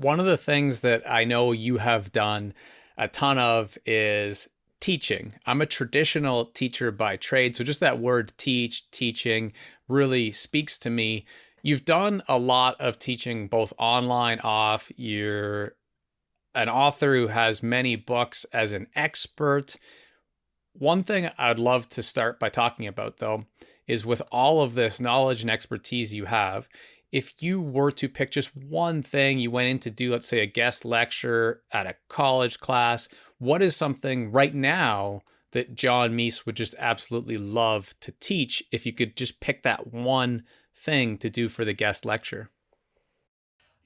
one of the things that I know you have done a ton of is teaching. I'm a traditional teacher by trade, so just that word teaching really speaks to me. You've done a lot of teaching both online, off. You're an author who has many books as an expert. One thing I'd love to start by talking about, though, is with all of this knowledge and expertise you have, if you were to pick just one thing you went in to do, let's say a guest lecture at a college class, what is something right now that John Meese would just absolutely love to teach if you could just pick that one thing to do for the guest lecture?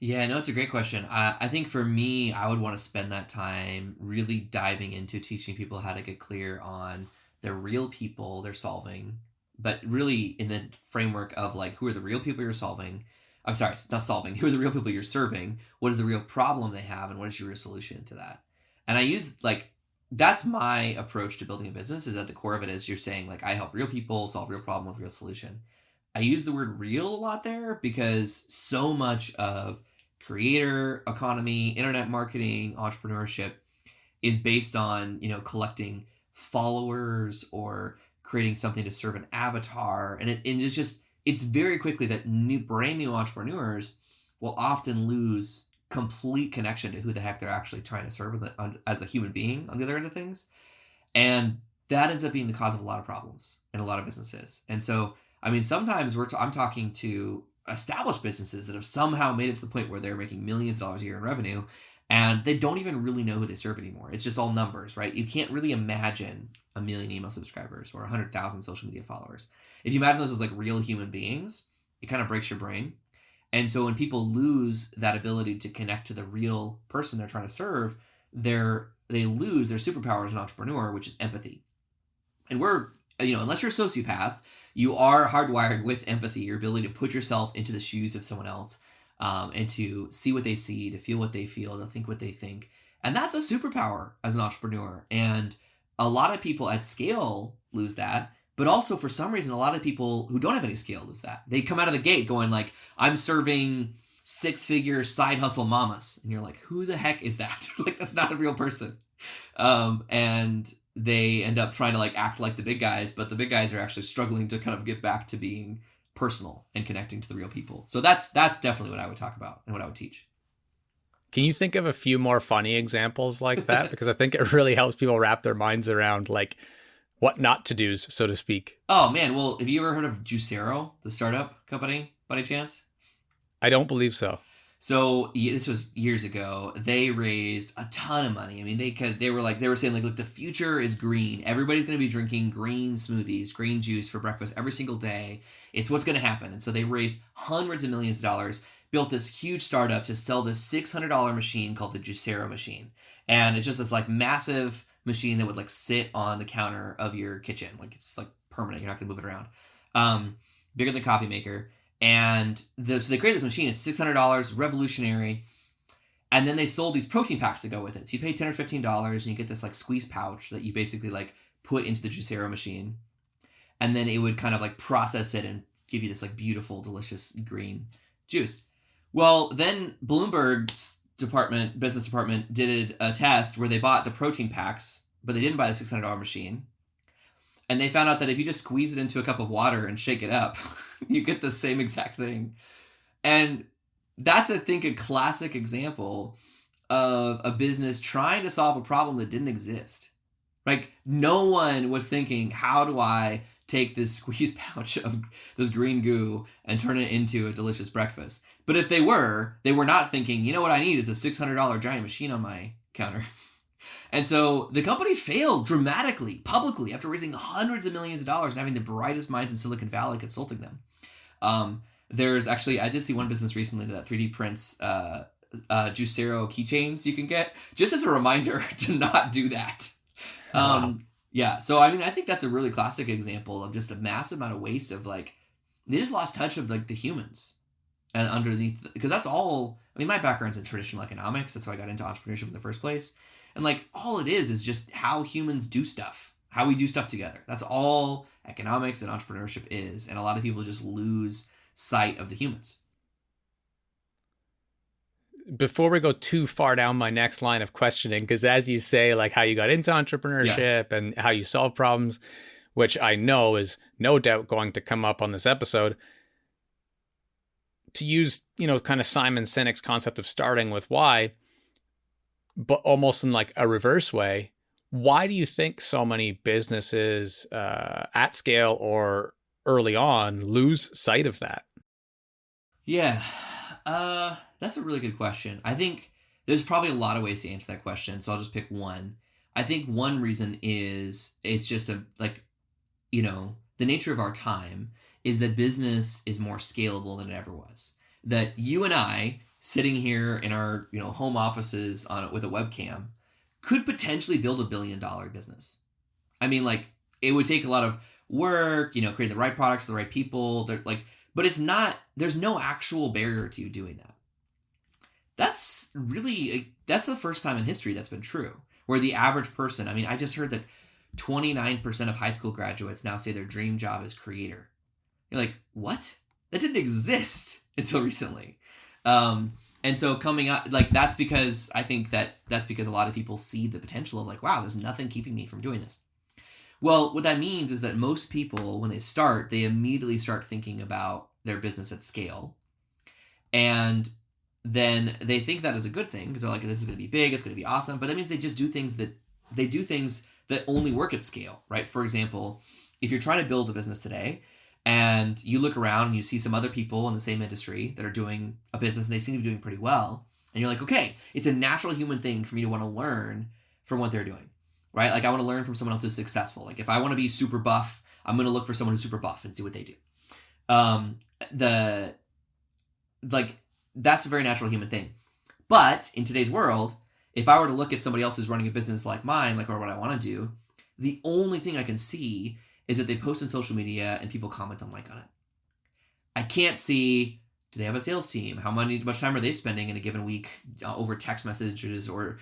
Yeah, no, it's a great question. I think for me, I would want to spend that time really diving into teaching people how to get clear on the real people they're solving, but really in the framework of like, who are the real people you're solving? I'm sorry, it's not solving. Who are the real people you're serving? What is the real problem they have, and what is your real solution to that? And I use like that's my approach to building a business. Is at the core of it is you're saying like I help real people solve real problem with real solution. I use the word real a lot there because so much of creator economy, internet marketing, entrepreneurship is based on, collecting followers or creating something to serve an avatar. And it's just, it's very quickly that brand new entrepreneurs will often lose complete connection to who the heck they're actually trying to serve as the human being on the other end of things. And that ends up being the cause of a lot of problems in a lot of businesses. And so, I mean, sometimes I'm talking to established businesses that have somehow made it to the point where they're making millions of dollars a year in revenue, and they don't even really know who they serve anymore. It's just all numbers, right? You can't really imagine a million email subscribers or 100,000 social media followers. If you imagine those as like real human beings, it kind of breaks your brain. And so when people lose that ability to connect to the real person they're trying to serve, they lose their superpower as an entrepreneur, which is empathy. And unless you're a sociopath, you are hardwired with empathy, your ability to put yourself into the shoes of someone else, and to see what they see, to feel what they feel, to think what they think. And that's a superpower as an entrepreneur. And a lot of people at scale lose that. But also, for some reason, a lot of people who don't have any scale lose that. They come out of the gate going like, I'm serving six-figure side hustle mamas. And you're like, who the heck is that? Like, that's not a real person. And they end up trying to like act like the big guys, but the big guys are actually struggling to kind of get back to being personal and connecting to the real people. So that's definitely what I would talk about and what I would teach. Can you think of a few more funny examples like that? Because I think it really helps people wrap their minds around like what not to do's, so to speak. Oh man, well, have you ever heard of Juicero, the startup company, by any chance? I don't believe so. So this was years ago. They raised a ton of money. I mean, they were saying like, look, the future is green. Everybody's going to be drinking green smoothies, green juice for breakfast every single day. It's what's going to happen. And so they raised hundreds of millions of dollars, built this huge startup to sell this $600 machine called the Juicero machine, and it's just this like massive machine that would like sit on the counter of your kitchen, like it's like permanent. You're not going to move it around. Bigger than a coffee maker. And so they created this machine. It's $600, revolutionary. And then they sold these protein packs to go with it. So you pay $10 or $15 and you get this like squeeze pouch that you basically like put into the Juicero machine. And then it would kind of like process it and give you this like beautiful, delicious green juice. Well, then Bloomberg's business department did a test where they bought the protein packs, but they didn't buy the $600 machine. And they found out that if you just squeeze it into a cup of water and shake it up, you get the same exact thing. And that's, I think, a classic example of a business trying to solve a problem that didn't exist. Like, no one was thinking, how do I take this squeeze pouch of this green goo and turn it into a delicious breakfast? But if they were not thinking, you know what I need is a $600 giant machine on my counter. And so the company failed dramatically, publicly, after raising hundreds of millions of dollars and having the brightest minds in Silicon Valley consulting them. There's actually, I did see one business recently that 3D prints Juicero keychains you can get, just as a reminder to not do that. Wow. Yeah, so I mean, I think that's a really classic example of just a massive amount of waste of like, they just lost touch of like the humans. And underneath, because that's all, I mean, my background's in traditional economics. That's why I got into entrepreneurship in the first place. And like, all it is just how humans do stuff, how we do stuff together. That's all economics and entrepreneurship is. And a lot of people just lose sight of the humans. before we go too far down my next line of questioning, because as you say, like how you got into Yeah. entrepreneurship and how you solve problems, which I know is no doubt going to come up on this episode, to use, kind of Simon Sinek's concept of starting with why, but almost in like a reverse way, why do you think so many businesses at scale or early on lose sight of that? Yeah. That's a really good question. I think there's probably a lot of ways to answer that question, so I'll just pick one. I think one reason is it's just the nature of our time is that business is more scalable than it ever was. That you and I sitting here in our, home offices with a webcam could potentially build $1 billion business. I mean, like, it would take a lot of work, creating the right products for the right people. But it's not. There's no actual barrier to you doing that. That's the first time in history that's been true. Where the average person, I mean, I just heard that 29% of high school graduates now say their dream job is creator. You're like, what? That didn't exist until recently. And so coming up, like, that's because a lot of people see the potential of like, wow, there's nothing keeping me from doing this. Well, what that means is that most people, when they start, they immediately start thinking about their business at scale. And then they think that is a good thing because they're like, this is going to be big, it's going to be awesome. But that means they just do things that only work at scale, right? For example, if you're trying to build a business today and you look around and you see some other people in the same industry that are doing a business and they seem to be doing pretty well, and you're like, okay, it's a natural human thing for me to want to learn from what they're doing, right? Like, I want to learn from someone else who's successful. Like, if I want to be super buff, I'm going to look for someone who's super buff and see what they do. That's a very natural human thing. But in today's world, if I were to look at somebody else who's running a business like mine, or what I want to do, the only thing I can see is that they post on social media and people comment and like on it. I can't see, do they have a sales team? How much time are they spending in a given week over text messages or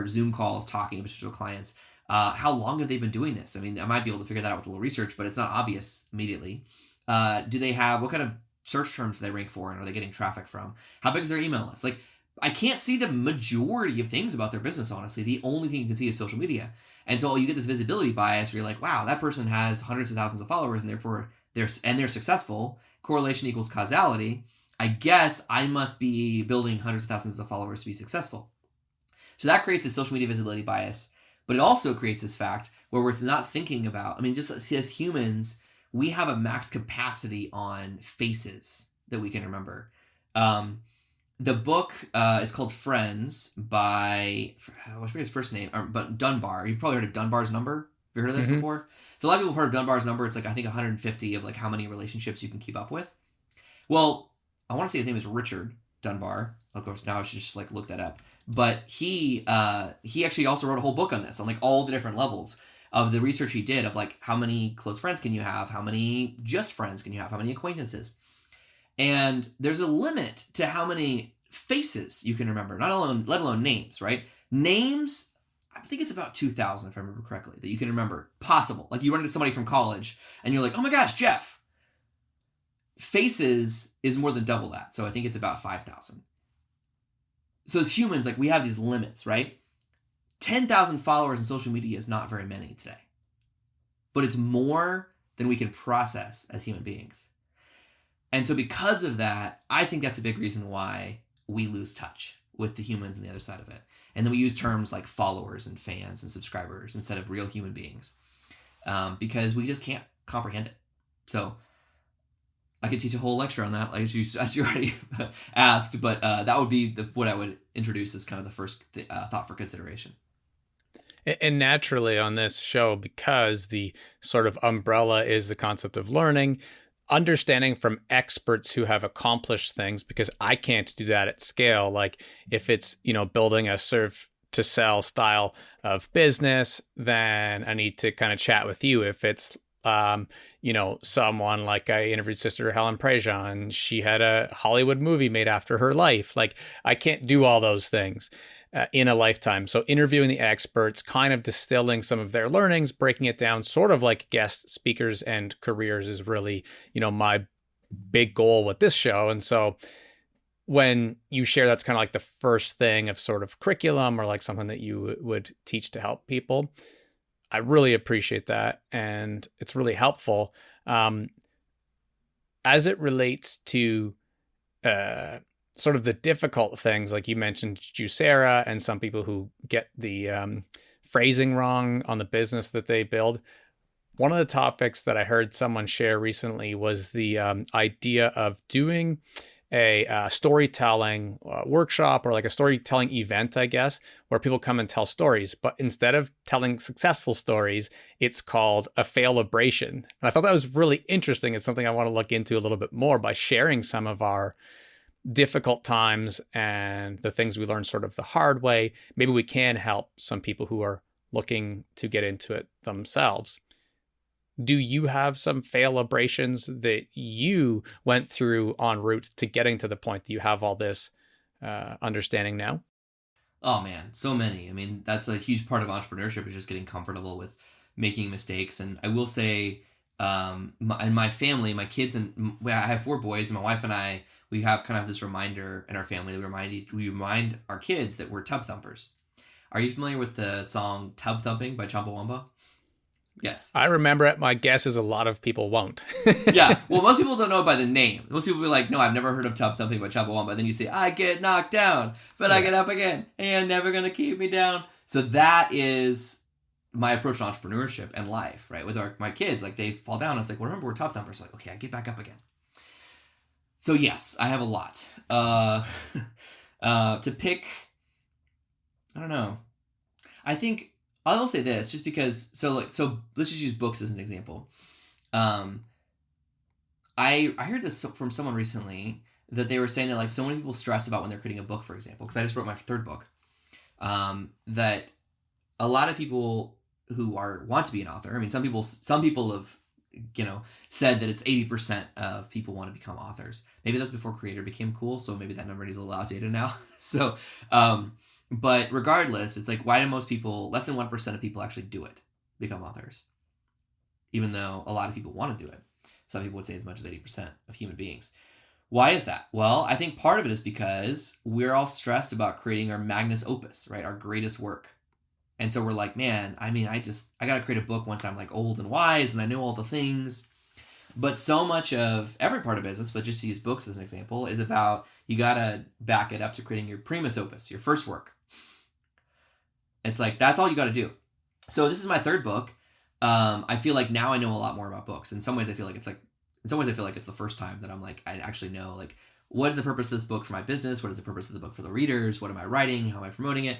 Zoom calls talking to potential clients? How long have they been doing this? I mean, I might be able to figure that out with a little research, but it's not obvious immediately. Do they have, what kind of search terms do they rank for, and are they getting traffic from? How big is their email list? Like, I can't see the majority of things about their business, honestly. The only thing you can see is social media. And so you get this visibility bias where you're like, wow, that person has hundreds of thousands of followers and therefore they're successful. Correlation equals causality. I guess I must be building hundreds of thousands of followers to be successful. So that creates a social media visibility bias, but it also creates this fact where we're not thinking about, I mean, just as humans, we have a max capacity on faces that we can remember. The book is called Friends by, I forget his first name, but Dunbar. You've probably heard of Dunbar's number. Have you heard of this before? So a lot of people have heard of Dunbar's number. It's like, I think 150 of like how many relationships you can keep up with. Well, I want to say his name is Richard Dunbar. Of course, now I should just like look that up. But he actually also wrote a whole book on this, on like all the different levels of the research he did of like how many close friends can you have, how many just friends can you have, how many acquaintances. And there's a limit to how many faces you can remember, let alone names, right? Names, I think it's about 2,000 if I remember correctly, that you can remember. Possible. Like, you run into somebody from college and you're like, oh my gosh, Jeff. Faces is more than double that. So I think it's about 5,000. So as humans, like, we have these limits, right? 10,000 followers on social media is not very many today. But it's more than we can process as human beings. And so because of that, I think that's a big reason why we lose touch with the humans on the other side of it. And then we use terms like followers and fans and subscribers instead of real human beings, because we just can't comprehend it. So I could teach a whole lecture on that, like as you already asked, but that would be what I would introduce as kind of the first thought for consideration. And naturally on this show, because the sort of umbrella is the concept of learning, understanding from experts who have accomplished things, because I can't do that at scale. Like, if it's, building a serve to sell style of business, then I need to kind of chat with you. If it's, someone like, I interviewed Sister Helen Prejean, and she had a Hollywood movie made after her life. Like, I can't do all those things in a lifetime. So interviewing the experts, kind of distilling some of their learnings, breaking it down, sort of like guest speakers and careers, is really, my big goal with this show. And so when you share that's kind of like the first thing of sort of curriculum or like something that you would teach to help people. I really appreciate that. And it's really helpful. Um, as it relates to uh, sort of the difficult things, like you mentioned Juicera and some people who get the phrasing wrong on the business that they build. One of the topics that I heard someone share recently was the idea of doing a storytelling workshop or like a storytelling event, I guess, where people come and tell stories. But instead of telling successful stories, it's called a failabration. And I thought that was really interesting. It's something I want to look into a little bit more by sharing some of our difficult times and the things we learned sort of the hard way. Maybe we can help some people who are looking to get into it themselves. Do you have some failabrations that you went through en route to getting to the point that you have all this understanding now? Oh man, so many. I mean, that's a huge part of entrepreneurship, is just getting comfortable with making mistakes. And I will say, in my family, my kids, and I have 4 boys, and my wife and I, we have kind of this reminder in our family. We remind our kids that we're tub thumpers. Are you familiar with the song "Tub Thumping" by Chumbawamba? Yes. I remember it. My guess is a lot of people won't. Yeah. Well, most people don't know it by the name. Most people be like, "No, I've never heard of Tub Thumping by Chumbawamba." And then you say, "I get knocked down, but I Yeah. get up again, and you're never gonna keep me down." So that is my approach to entrepreneurship and life, right? With my kids, like they fall down, it's like, well, remember, we're tub thumpers. Like, okay, I get back up again. So yes, I have a lot. To pick, I don't know. I think I'll say this, just because. So let's just use books as an example. Um, I heard this from someone recently, that they were saying that like so many people stress about when they're creating a book, for example, because I just wrote my 3rd book. That a lot of people who want to be an author. I mean, some people have said that it's 80% of people want to become authors. Maybe that's before creator became cool, so maybe that number is a little outdated now. So, but regardless, it's like, why do most people, less than 1% of people actually do it, become authors, even though a lot of people want to do it? Some people would say as much as 80% of human beings. Why is that? Well, I think part of it is because we're all stressed about creating our magnus opus, right? Our greatest work. And so we're like, man, I mean, I got to create a book once I'm like old and wise and I know all the things. But so much of every part of business, but just to use books as an example, is about, you got to back it up to creating your primus opus, your first work. It's like, that's all you got to do. So this is my 3rd book. I feel like now I know a lot more about books. In some ways, I feel like it's the first time that I'm like, I actually know, like, what is the purpose of this book for my business? What is the purpose of the book for the readers? What am I writing? How am I promoting it?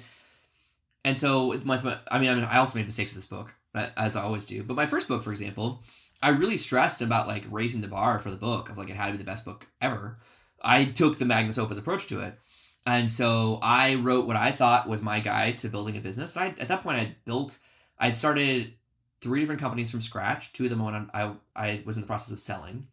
And so I also made mistakes with this book, as I always do. But my first book, for example, I really stressed about like raising the bar for the book, of like, it had to be the best book ever. I took the magnus opus approach to it. And so I wrote what I thought was my guide to building a business. And at that point, I'd started 3 different companies from scratch. 2 of them I was in the process of selling.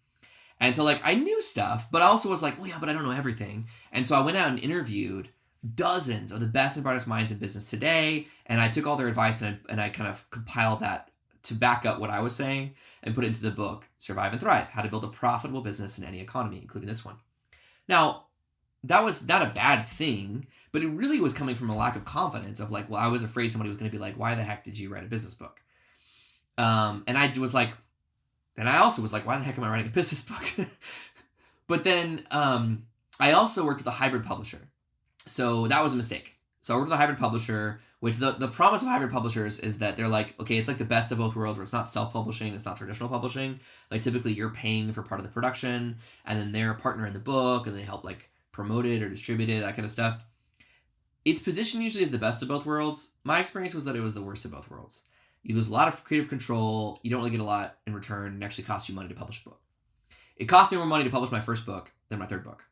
And so like, I knew stuff, but I also was like, well, yeah, but I don't know everything. And so I went out and interviewed dozens of the best and brightest minds in business today. And I took all their advice and I kind of compiled that to back up what I was saying and put it into the book, Survive and Thrive: How to Build a Profitable Business in Any Economy, including this one. Now, that was not a bad thing, but it really was coming from a lack of confidence of like, well, I was afraid somebody was going to be like, why the heck did you write a business book? And I also was like, why the heck am I writing a business book? But then I also worked with a hybrid publisher. So that was a mistake. So I worked with a hybrid publisher, which the promise of hybrid publishers is that they're like, okay, it's like the best of both worlds, where it's not self-publishing, it's not traditional publishing. Like typically you're paying for part of the production, and then they're a partner in the book, and they help like promote it or distribute it, that kind of stuff. It's positioned usually as the best of both worlds. My experience was that it was the worst of both worlds. You lose a lot of creative control, you don't really get a lot in return, and it actually costs you money to publish a book. It cost me more money to publish my first book than my 3rd book.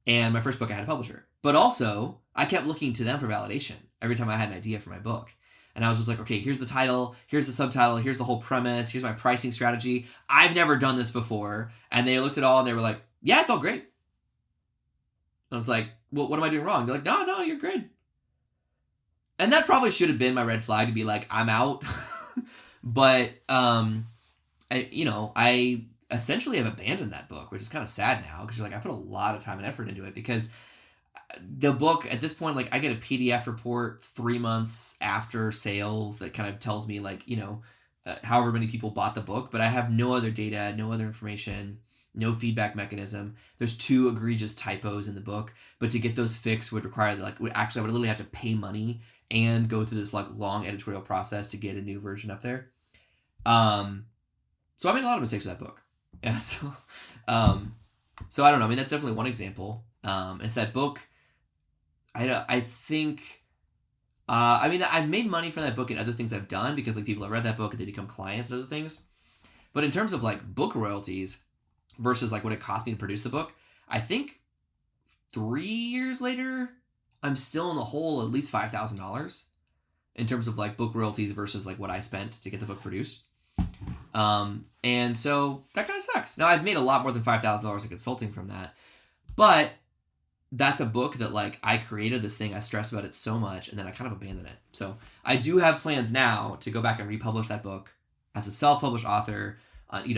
And my first book, I had a publisher. But also, I kept looking to them for validation every time I had an idea for my book. And I was just like, okay, here's the title, here's the subtitle, here's the whole premise, here's my pricing strategy. I've never done this before. And they looked at it all and they were like, yeah, it's all great. And I was like, well, what am I doing wrong? They're like, no, you're good. And that probably should have been my red flag, to be like, I'm out. But, I essentially have abandoned that book, which is kind of sad now because you're like, I put a lot of time and effort into it because the book at this point, like I get a PDF report 3 months after sales that kind of tells me like, however many people bought the book, but I have no other data, no other information, no feedback mechanism. There's 2 egregious typos in the book, but to get those fixed would require I would literally have to pay money and go through this like long editorial process to get a new version up there. So I made a lot of mistakes with that book. Yeah. So I don't know. I mean, that's definitely one example. It's that book. I think, I mean, I've made money from that book and other things I've done because like people have read that book and they become clients and other things. But in terms of like book royalties versus like what it cost me to produce the book, I think 3 years later, I'm still in the hole at least $5,000 in terms of like book royalties versus like what I spent to get the book produced. And so that kind of sucks. Now I've made a lot more than $5,000 in consulting from that, but that's a book that like I created this thing. I stressed about it so much and then I kind of abandoned it. So I do have plans now to go back and republish that book as a self-published author,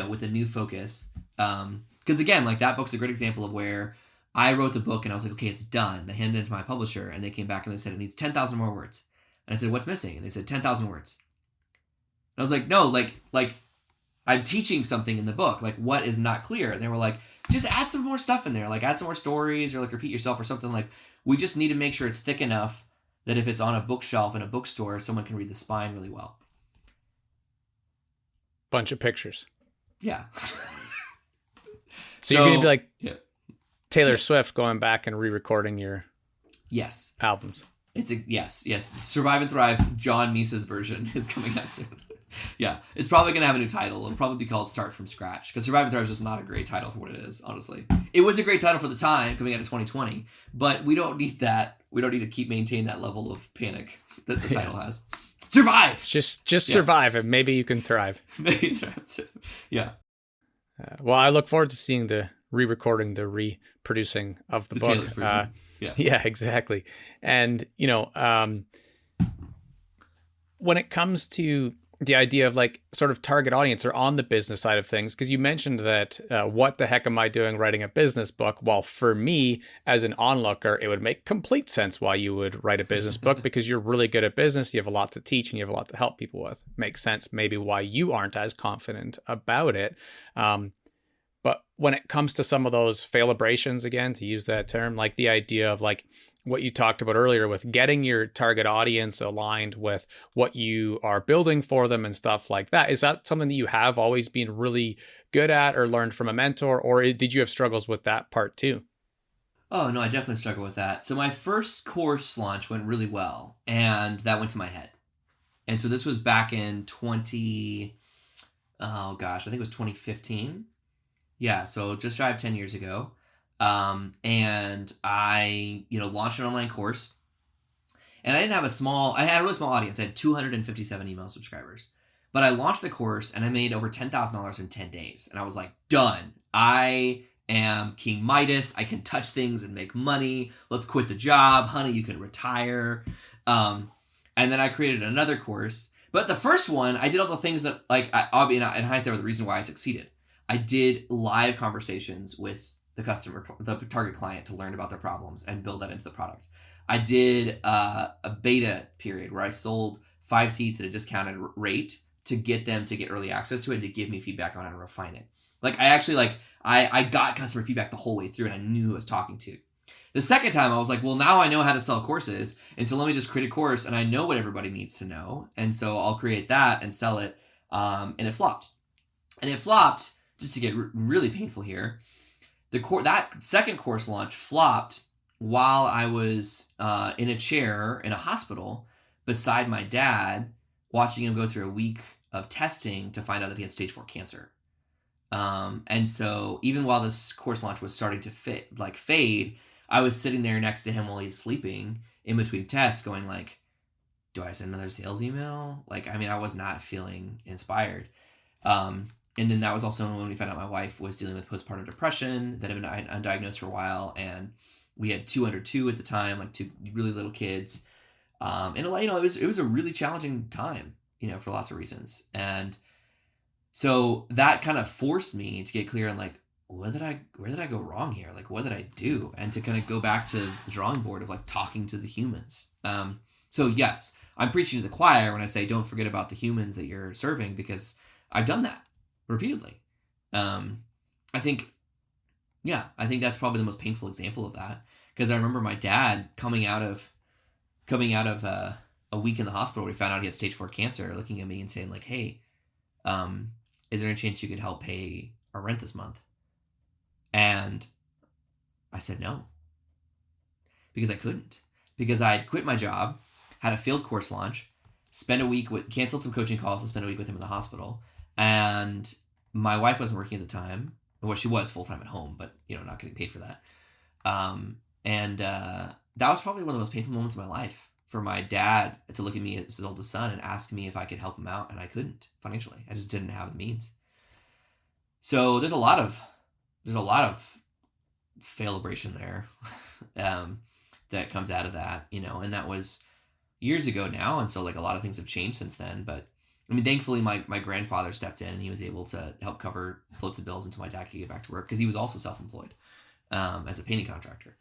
with a new focus. Cause again, like that book's a great example of where I wrote the book and I was like, okay, it's done. I handed it to my publisher and they came back and they said, it needs 10,000 more words. And I said, what's missing? And they said 10,000 words. And I was like, no, like I'm teaching something in the book. Like what is not clear? And they were like, just add some more stuff in there. Like add some more stories or like repeat yourself or something. Like we just need to make sure it's thick enough that if it's on a bookshelf in a bookstore, someone can read the spine really well. Bunch of pictures. Yeah. So you're going to be like Taylor Yeah. Swift going back and re-recording your Yes. albums. Yes. Survive and Thrive, John Misa's version is coming out soon. Yeah, it's probably going to have a new title. It'll probably be called Start From Scratch because Survive and Thrive is just not a great title for what it is, honestly. It was a great title for the time coming out of 2020, but we don't need that. We don't need to keep maintaining that level of panic that the title has. Survive! Just survive and maybe you can thrive. Maybe. Yeah. Well, I look forward to seeing the re-recording, the reproducing of the book. Yeah, exactly. And, when it comes to the idea of like sort of target audience or on the business side of things, because you mentioned that what the heck am I doing writing a business book? Well, for me as an onlooker, it would make complete sense why you would write a business book because you're really good at business. You have a lot to teach and you have a lot to help people with. Makes sense maybe why you aren't as confident about it. But when it comes to some of those failabrations, again, to use that term, like the idea of like what you talked about earlier with getting your target audience aligned with what you are building for them and stuff like that, is that something that you have always been really good at or learned from a mentor, or did you have struggles with that part too? Oh, no, I definitely struggle with that. So my first course launch went really well, and that went to my head. And so this was back in I think it was 2015. Yeah, so just shy of 10 years ago. And I, launched an online course. And I had a really small audience. I had 257 email subscribers. But I launched the course and I made over $10,000 in 10 days. And I was like, done. I am King Midas. I can touch things and make money. Let's quit the job. Honey, you can retire. And then I created another course. But the first one, I did all the things that, like, in hindsight, were the reason why I succeeded. I did live conversations with the target client to learn about their problems and build that into the product. I did a beta period where I sold 5 seats at a discounted rate to get them to get early access to it and to give me feedback on how to refine it. Like I actually I got customer feedback the whole way through and I knew who I was talking to. The second time I was like, well, now I know how to sell courses. And so let me just create a course and I know what everybody needs to know. And so I'll create that and sell it. And it flopped. Just to get really painful here. That second course launch flopped while I was in a chair in a hospital beside my dad, watching him go through a week of testing to find out that he had stage 4 cancer. And so even while this course launch was starting to fade, I was sitting there next to him while he's sleeping in between tests going like, do I send another sales email? I was not feeling inspired. And then that was also when we found out my wife was dealing with postpartum depression that had been undiagnosed for a while. And we had 2 under 2 at the time, like 2 really little kids. And it was a really challenging time, for lots of reasons. And So that kind of forced me to get clear on like, where did I go wrong here? Like, what did I do? And to kind of go back to the drawing board of like talking to the humans. So yes, I'm preaching to the choir when I say don't forget about the humans that you're serving, because I've done that repeatedly. I think, yeah, I think that's probably the most painful example of that, because I remember my dad coming out of a week in the hospital where he found out he had stage 4 cancer, looking at me and saying like, "Hey, is there any chance you could help pay our rent this month?" And I said no, because I couldn't, because I had quit my job, had a field course launch, canceled some coaching calls and spent a week with him in the hospital. And my wife wasn't working at the time. Well, she was full time at home, but not getting paid for that. And that was probably one of the most painful moments of my life, for my dad to look at me as his oldest son and ask me if I could help him out, and I couldn't financially. I just didn't have the means. So there's a lot of failibration there that comes out of that, and that was years ago now. And so like a lot of things have changed since then. But I mean, thankfully my grandfather stepped in and he was able to help cover floats of bills until my dad could get back to work, because he was also self-employed as a painting contractor.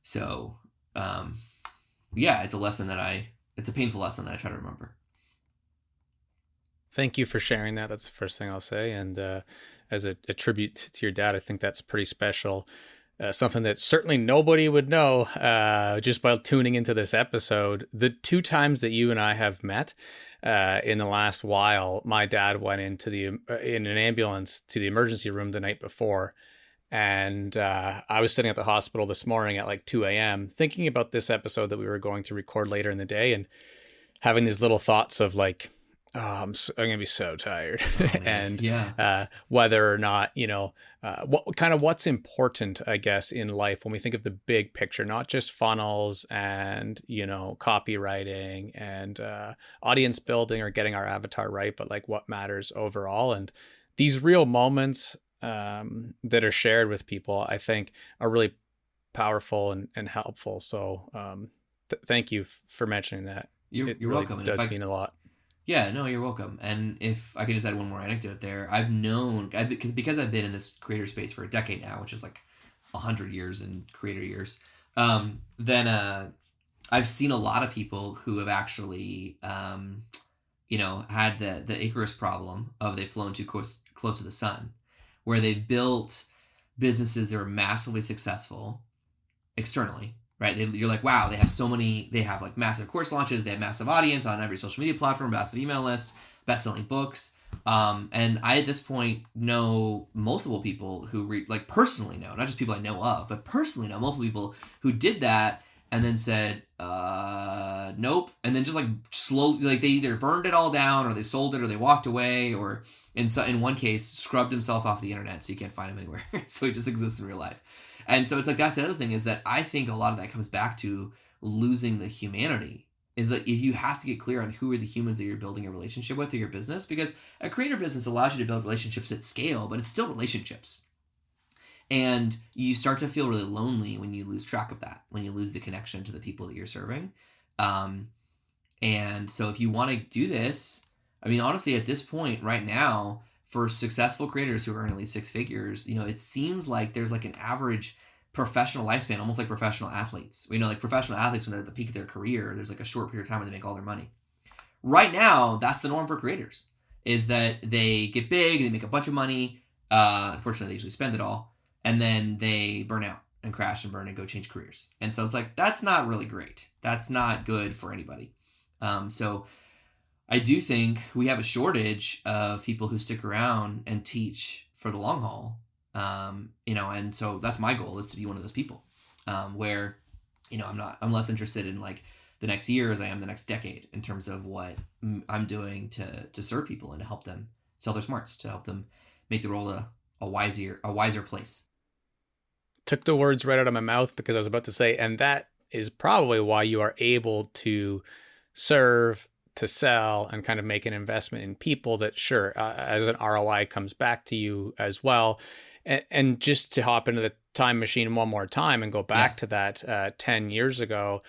So yeah, it's a painful lesson that I try to remember. Thank you for sharing that. That's the first thing I'll say. And as a tribute to your dad, I think that's pretty special. Something that certainly nobody would know just by tuning into this episode. The 2 times that you and I have met in the last while, my dad went in an ambulance to the emergency room the night before. And I was sitting at the hospital this morning at like 2 a.m. thinking about this episode that we were going to record later in the day, and having these little thoughts of like, oh, I'm going to be so tired. Oh, and yeah. whether or not, what's important, I guess, in life when we think of the big picture, not just funnels and, copywriting and audience building or getting our avatar right, but like what matters overall. And these real moments that are shared with people, I think, are really powerful and helpful. So thank you for mentioning that. You're really welcome. It does mean a lot. Yeah, no, you're welcome. And if I could just add one more anecdote there, because I've been in this creator space for a decade now, which is like 100 years in creator years, then I've seen a lot of people who have actually, had the Icarus problem of they've flown too close to the sun, where they've built businesses that are massively successful externally. Right, you're like, wow, they have like massive course launches, they have massive audience on every social media platform, massive email list, best-selling books, and I at this point know multiple people who personally know, not just people I know of, but personally know multiple people who did that and then said, nope, and then just like slowly, like they either burned it all down or they sold it or they walked away, or in one case scrubbed himself off the internet so you can't find him anywhere, so he just exists in real life. And so it's like, that's the other thing, is that I think a lot of that comes back to losing the humanity. Is that if you have to get clear on who are the humans that you're building a relationship with or your business, because a creator business allows you to build relationships at scale, but it's still relationships. And you start to feel really lonely when you lose track of that, when you lose the connection to the people that you're serving. And so if you want to do this, I mean, honestly, at this point right now, for successful creators who earn at least 6 figures, it seems like there's like an average professional lifespan, almost like professional athletes. Like professional athletes, when they're at the peak of their career, there's like a short period of time where they make all their money. Right now, that's the norm for creators, is that they get big, they make a bunch of money. Unfortunately, they usually spend it all, and then they burn out and crash and burn and go change careers. And so it's like, that's not really great. That's not good for anybody. So I do think we have a shortage of people who stick around and teach for the long haul. And so that's my goal, is to be one of those people, where, I'm less interested in like the next year as I am the next decade in terms of what I'm doing to serve people and to help them sell their smarts, to help them make the world a wiser place. Took the words right out of my mouth, because I was about to say, and that is probably why you are able to serve, to sell, and kind of make an investment in people that, sure, as an ROI comes back to you as well. And just to hop into the time machine one more time and go back to that 10 years ago,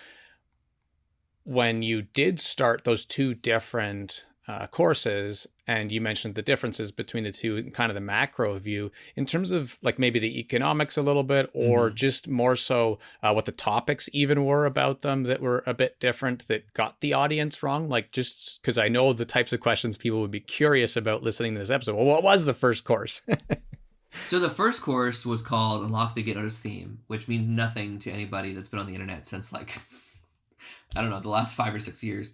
when you did start those 2 different courses, and you mentioned the differences between the two, kind of the macro view, in terms of like maybe the economics a little bit, or Mm-hmm. just more so what the topics even were about them that were a bit different that got the audience wrong. Like, just because I know the types of questions people would be curious about listening to this episode. Well, what was the first course? So the first course was called Unlock the Get Noticed Theme, which means nothing to anybody that's been on the internet since like I don't know, the last 5 or 6 years.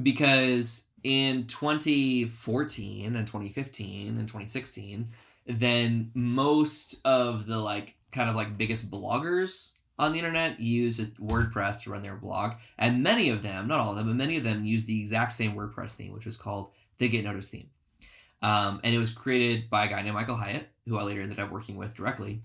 Because in 2014 and 2015 and 2016, then most of the like kind of like biggest bloggers on the internet use WordPress to run their blog. And many of them, not all of them, but many of them use the exact same WordPress theme, which was called the Get Noticed theme. And it was created by a guy named Michael Hyatt, who I later ended up working with directly.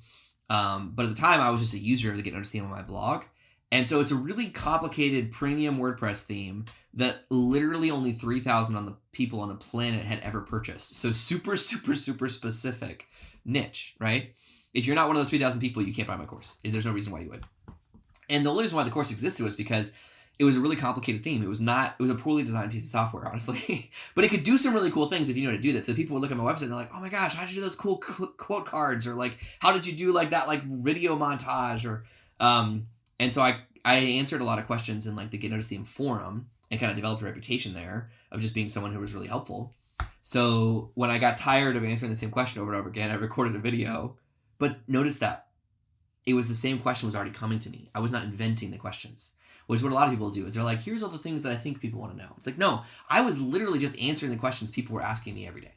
But at the time, I was just a user of the Get Noticed theme on my blog. And so it's a really complicated premium WordPress theme that literally only 3,000 on the people on the planet had ever purchased. So super, super, super specific niche, right? If you're not one of those 3,000 people, you can't buy my course. There's no reason why you would. And the only reason why the course existed was because it was a really complicated theme. It was a poorly designed piece of software, honestly. But it could do some really cool things if you know how to do that. So people would look at my website and they're like, oh my gosh, how did you do those cool quote cards? Or like, how did you do like that like video montage? Or and so I answered a lot of questions in like the Get Noticed theme forum and kind of developed a reputation there of just being someone who was really helpful. So when I got tired of answering the same question over and over again, I recorded a video. But notice that it was the same question was already coming to me. I was not inventing the questions, which is what a lot of people do. Is they're like, here's all the things that I think people want to know. It's like, no, I was literally just answering the questions people were asking me every day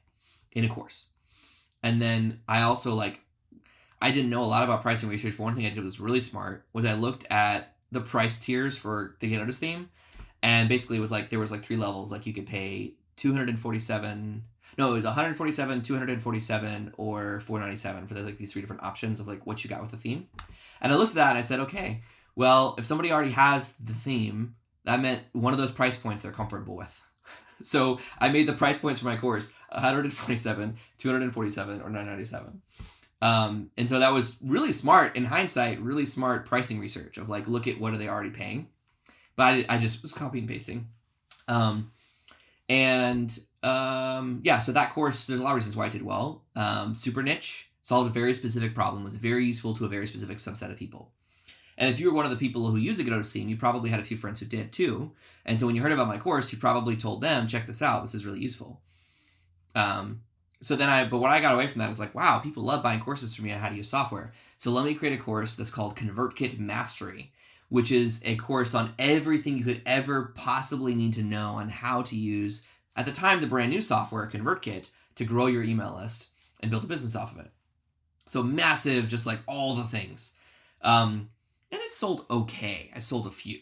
in a course. And then I also I didn't know a lot about pricing research, but one thing I did was really smart was I looked at the price tiers for the Get Noticed theme. And basically it was like, there was like 3 levels. Like you could pay $247. No, it was $147, $247, or $497 for these 3 different options of like what you got with the theme. And I looked at that and I said, okay, well, if somebody already has the theme, that meant one of those price points they're comfortable with. So I made the price points for my course $147, $247, or $997. And so that was really smart in hindsight, really smart pricing research of like, look at what are they already paying. But I just was copying and pasting. So that course, there's a lot of reasons why it did well. Super niche, solved a very specific problem, was very useful to a very specific subset of people. And if you were one of the people who use the Get Noticed theme, you probably had a few friends who did too. And so when you heard about my course, you probably told them, check this out, this is really useful. But what I got away from that is like, wow, people love buying courses from me on how to use software. So let me create a course that's called ConvertKit Mastery, which is a course on everything you could ever possibly need to know on how to use, at the time, the brand new software, ConvertKit, to grow your email list and build a business off of it. So massive, just like all the things. And it sold okay. I sold a few.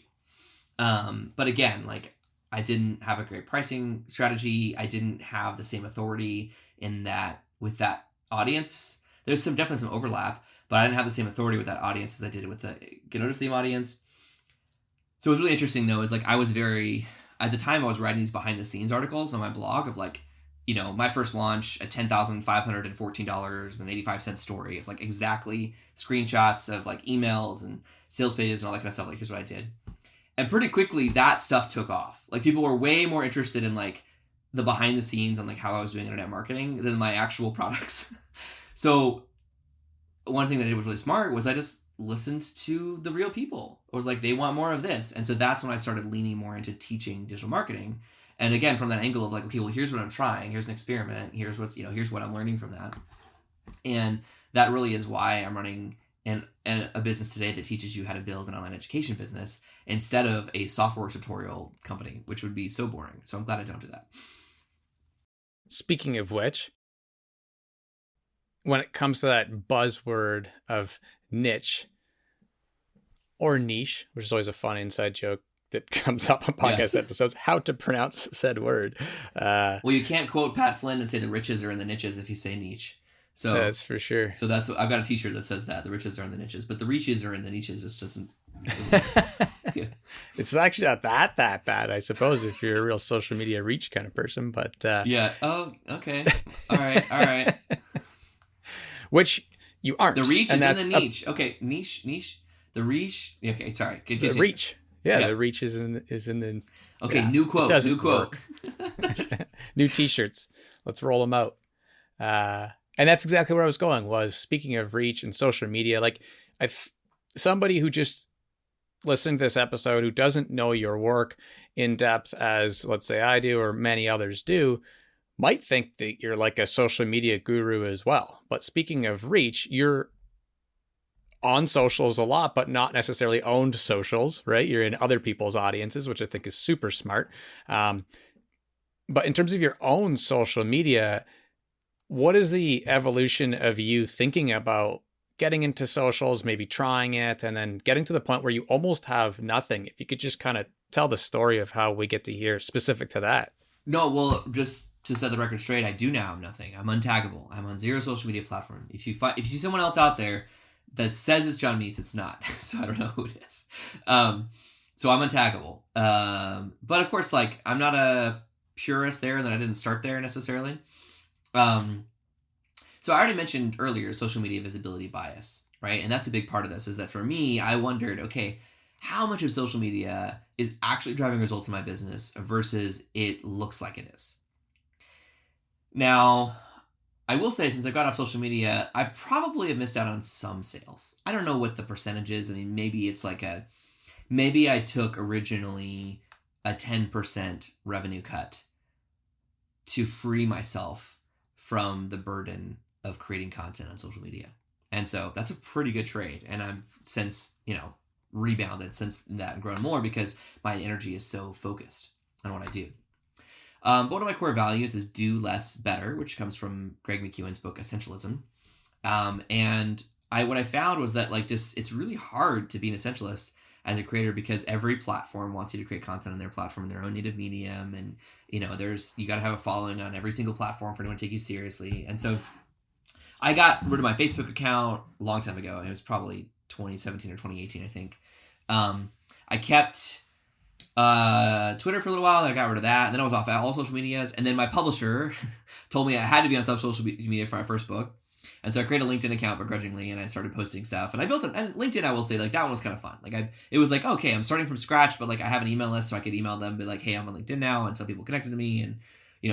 But again, like I didn't have a great pricing strategy. I didn't have the same authority in that with that audience. There's definitely some overlap, but I didn't have the same authority with that audience as I did with the Get Noticed theme audience. So it was really interesting though, is like at the time I was writing these behind the scenes articles on my blog of like, you know, my first launch at $10,514.85 story of like exactly screenshots of like emails and sales pages and all that kind of stuff. Like, here's what I did. And pretty quickly that stuff took off. Like people were way more interested in like the behind the scenes on like how I was doing internet marketing than my actual products. So one thing that I did was really smart was I just listened to the real people. It was like, they want more of this. And so that's when I started leaning more into teaching digital marketing. And again, from that angle of like, okay, well, here's what I'm trying. Here's an experiment. Here's what I'm learning from that. And that really is why I'm running a business today that teaches you how to build an online education business instead of a software tutorial company, which would be so boring. So I'm glad I don't do that. Speaking of which, when it comes to that buzzword of niche or niche, which is always a fun inside joke that comes up on podcast episodes, how to pronounce said word. Well, you can't quote Pat Flynn and say the riches are in the niches if you say niche. So that's for sure. So I've got a t-shirt that says that the riches are in the niches, but the reaches are in the niches. It doesn't yeah. It's actually not that bad, I suppose, if you're a real social media reach kind of person, but yeah. Oh, okay. All right. Which you aren't. The reach is in the niche. Okay, niche. The reach. Okay, sorry. The reach. Yeah, the Yep. reach is in the Okay, yeah, new it quote. New doesn't quote. work. New t-shirts. Let's roll them out. And that's exactly where I was going, was speaking of reach and social media, like I've somebody who just listening to this episode who doesn't know your work in depth as let's say I do or many others do might think that you're like a social media guru as well. But speaking of reach, you're on socials a lot, but not necessarily owned socials, right? You're in other people's audiences, which I think is super smart. Um, but in terms of your own social media, what is the evolution of you thinking about getting into socials, maybe trying it, and then getting to the point where you almost have nothing? If you could just kind of tell the story of how we get to here specific to that. No, well, just to set the record straight, I do now have nothing. I'm untaggable. I'm on zero social media platform. If you see someone else out there that says it's John Meese, it's not. So I don't know who it is. So I'm untaggable. But of course, like I'm not a purist there, and that I didn't start there necessarily. So I already mentioned earlier social media visibility bias, right? And that's a big part of this. Is that for me, I wondered, okay, how much of social media is actually driving results in my business versus it looks like it is. Now, I will say, since I got off social media, I probably have missed out on some sales. I don't know what the percentage is. I mean, maybe it's like maybe I took originally a 10% revenue cut to free myself from the burden of creating content on social media. And so that's a pretty good trade. And I've since, rebounded since that and grown more because my energy is so focused on what I do. But one of my core values is do less better, which comes from Greg McKeown's book Essentialism. And what I found was that it's really hard to be an essentialist as a creator because every platform wants you to create content on their platform in their own native medium, and you got to have a following on every single platform for anyone to take you seriously. And so I got rid of my Facebook account a long time ago. It was probably 2017 or 2018, I think. I kept Twitter for a little while, then I got rid of that, and then I was off all social medias. And then my publisher told me I had to be on some social media for my first book, and so I created a LinkedIn account begrudgingly, and I started posting stuff. And I built it. And LinkedIn, I will say, that one was kind of fun. It was okay, I'm starting from scratch, but I have an email list, so I could email them, be like, hey, I'm on LinkedIn now, and some people connected to me, and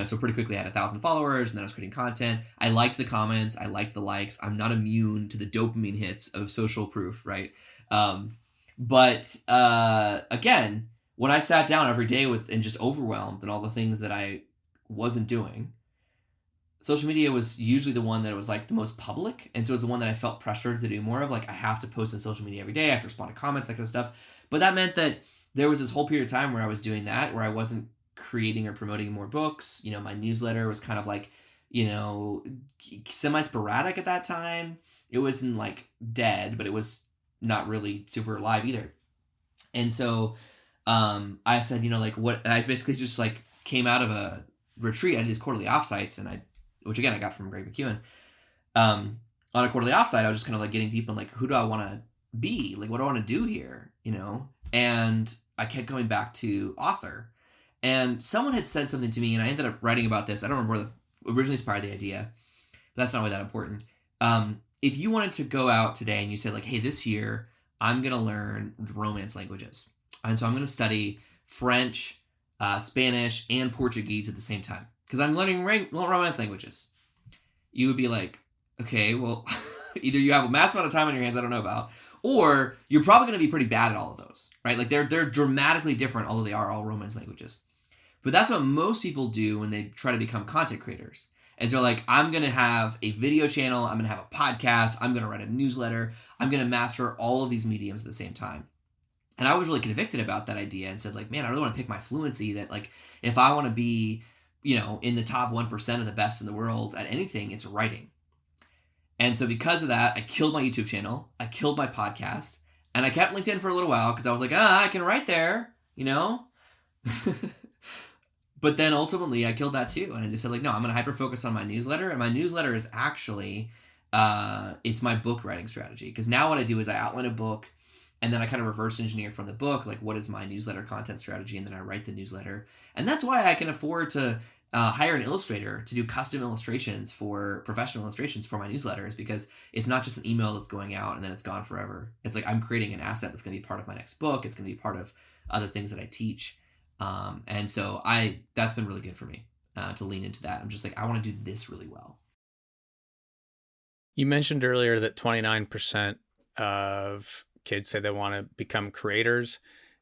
so pretty quickly I had 1,000 followers, and then I was creating content. I liked the comments, I liked the likes. I'm not immune to the dopamine hits of social proof, right? But again, when I sat down every day and just overwhelmed and all the things that I wasn't doing, social media was usually the one that was the most public. And so it was the one that I felt pressured to do more of. I have to post on social media every day. I have to respond to comments, that kind of stuff. But that meant that there was this whole period of time where I was doing that, where I wasn't creating or promoting more books. My newsletter was kind of semi-sporadic at that time. It wasn't dead, but it was not really super alive either. And so I said, what I basically just came out of a retreat. I did these quarterly offsites, and which again I got from Greg McKeown. On a quarterly offsite, I was just kind of getting deep in who do I want to be? What do I want to do here? And I kept going back to author. And someone had said something to me, and I ended up writing about this. I don't remember what originally inspired the idea, but that's not really that important. If you wanted to go out today and you said hey, this year I'm going to learn Romance languages. And so I'm going to study French, Spanish, and Portuguese at the same time because I'm learning Romance languages. You would be okay, well, either you have a massive amount of time on your hands I don't know about, or you're probably going to be pretty bad at all of those, right? They're dramatically different, although they are all Romance languages. But that's what most people do when they try to become content creators. And so I'm going to have a video channel, I'm going to have a podcast, I'm going to write a newsletter, I'm going to master all of these mediums at the same time. And I was really convicted about that idea and said man, I really want to pick my fluency that if I want to be, in the top 1% of the best in the world at anything, it's writing. And so because of that, I killed my YouTube channel, I killed my podcast, and I kept LinkedIn for a little while because I was I can write there, But then ultimately I killed that too. And I just said no, I'm going to hyper focus on my newsletter. And my newsletter is actually, it's my book writing strategy. Because now what I do is I outline a book, and then I kind of reverse engineer from the book, what is my newsletter content strategy? And then I write the newsletter. And that's why I can afford to hire an illustrator to do custom illustrations for professional illustrations for my newsletters, because it's not just an email that's going out and then it's gone forever. It's like I'm creating an asset that's going to be part of my next book. It's going to be part of other things that I teach. And so that's been really good for me to lean into that. I'm just like, I want to do this really well. You mentioned earlier that 29% of kids say they want to become creators,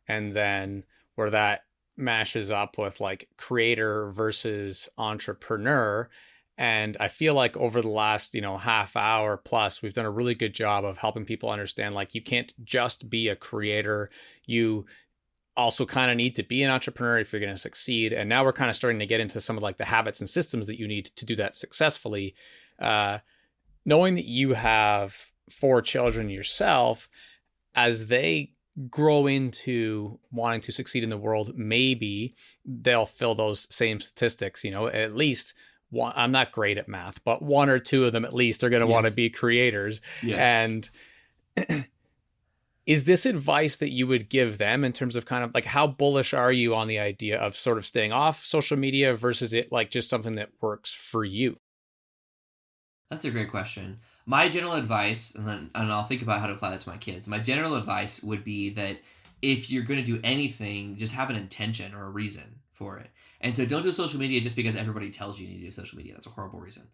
and then where that mashes up with like creator versus entrepreneur. And I feel like over the last, half hour plus, we've done a really good job of helping people understand like you can't just be a creator. You also kind of need to be an entrepreneur if you're going to succeed. And now we're kind of starting to get into some of like the habits and systems that you need to do that successfully. Knowing that you have 4 children yourself, as they grow into wanting to succeed in the world, maybe they'll fill those same statistics, at least one. I'm not great at math, but 1 or 2 of them at least are going to want to be creators. Yes. And is this advice that you would give them in terms of kind of like how bullish are you on the idea of sort of staying off social media versus it like just something that works for you? That's a great question. My general advice, and I'll think about how to apply that to my kids. My general advice would be that if you're going to do anything, just have an intention or a reason for it. And so don't do social media just because everybody tells you need to do social media. That's a horrible reason.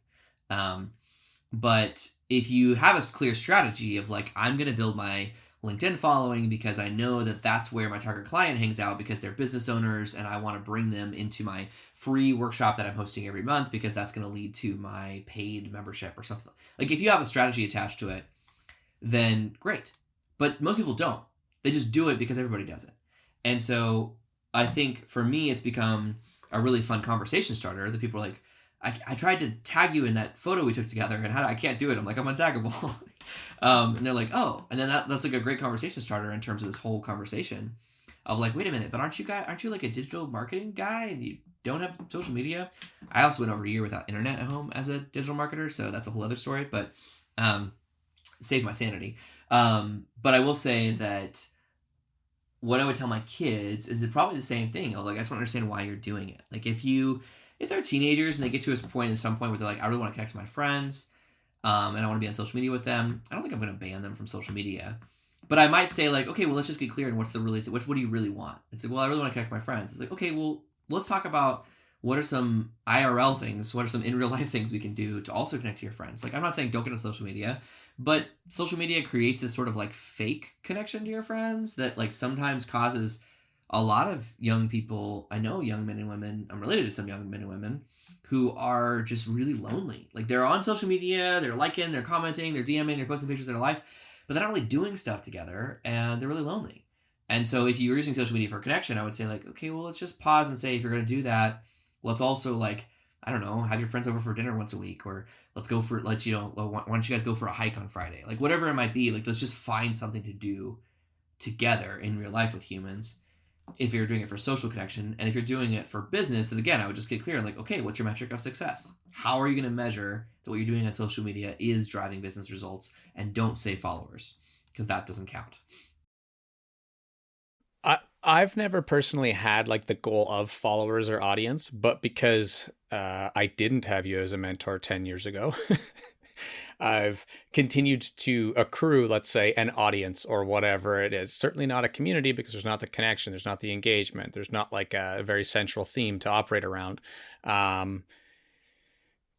But if you have a clear strategy of like, I'm going to build my LinkedIn following because I know that that's where my target client hangs out because they're business owners, and I want to bring them into my free workshop that I'm hosting every month because that's going to lead to my paid membership or something. Like if you have a strategy attached to it, then great. But most people don't. They just do it because everybody does it. And so I think for me, it's become a really fun conversation starter that people are like, I tried to tag you in that photo we took together, and I can't do it. I'm like, I'm untaggable. And they're like, oh, and then that's like a great conversation starter in terms of this whole conversation of like, wait a minute, but aren't you like a digital marketing guy and you don't have social media? I also went over a year without internet at home as a digital marketer, so that's a whole other story, but saved my sanity. But I will say that what I would tell my kids is probably the same thing. Of like, I just want to understand why you're doing it. Like if they're teenagers and they get to a point at some point where they're like, I really want to connect to my friends, and I want to be on social media with them, I don't think I'm going to ban them from social media. But I might say like, okay, well, let's just get clear on what do you really want? It's like, well, I really want to connect with my friends. It's like, okay, well, let's talk about what are some IRL things, what are some in real life things we can do to also connect to your friends. Like, I'm not saying don't get on social media, but social media creates this sort of like fake connection to your friends that like sometimes causes a lot of young people, I know young men and women, I'm related to some young men and women who are just really lonely. Like they're on social media, they're liking, they're commenting, they're DMing, they're posting pictures of their life, but they're not really doing stuff together and they're really lonely. And so if you're using social media for connection, I would say like, okay, well, let's just pause and say, if you're going to do that, let's also like, I don't know, have your friends over for dinner once a week, or why don't you guys go for a hike on Friday? Like whatever it might be, like let's just find something to do together in real life with humans. If you're doing it for social connection, and if you're doing it for business, then again, I would just get clear on like, okay, what's your metric of success? How are you going to measure that what you're doing on social media is driving business results? And don't say followers, because that doesn't count. I've never personally had like the goal of followers or audience, but because I didn't have you as a mentor 10 years ago, I've continued to accrue, let's say, an audience or whatever it is. Certainly not a community because there's not the connection, there's not the engagement, there's not like a very central theme to operate around.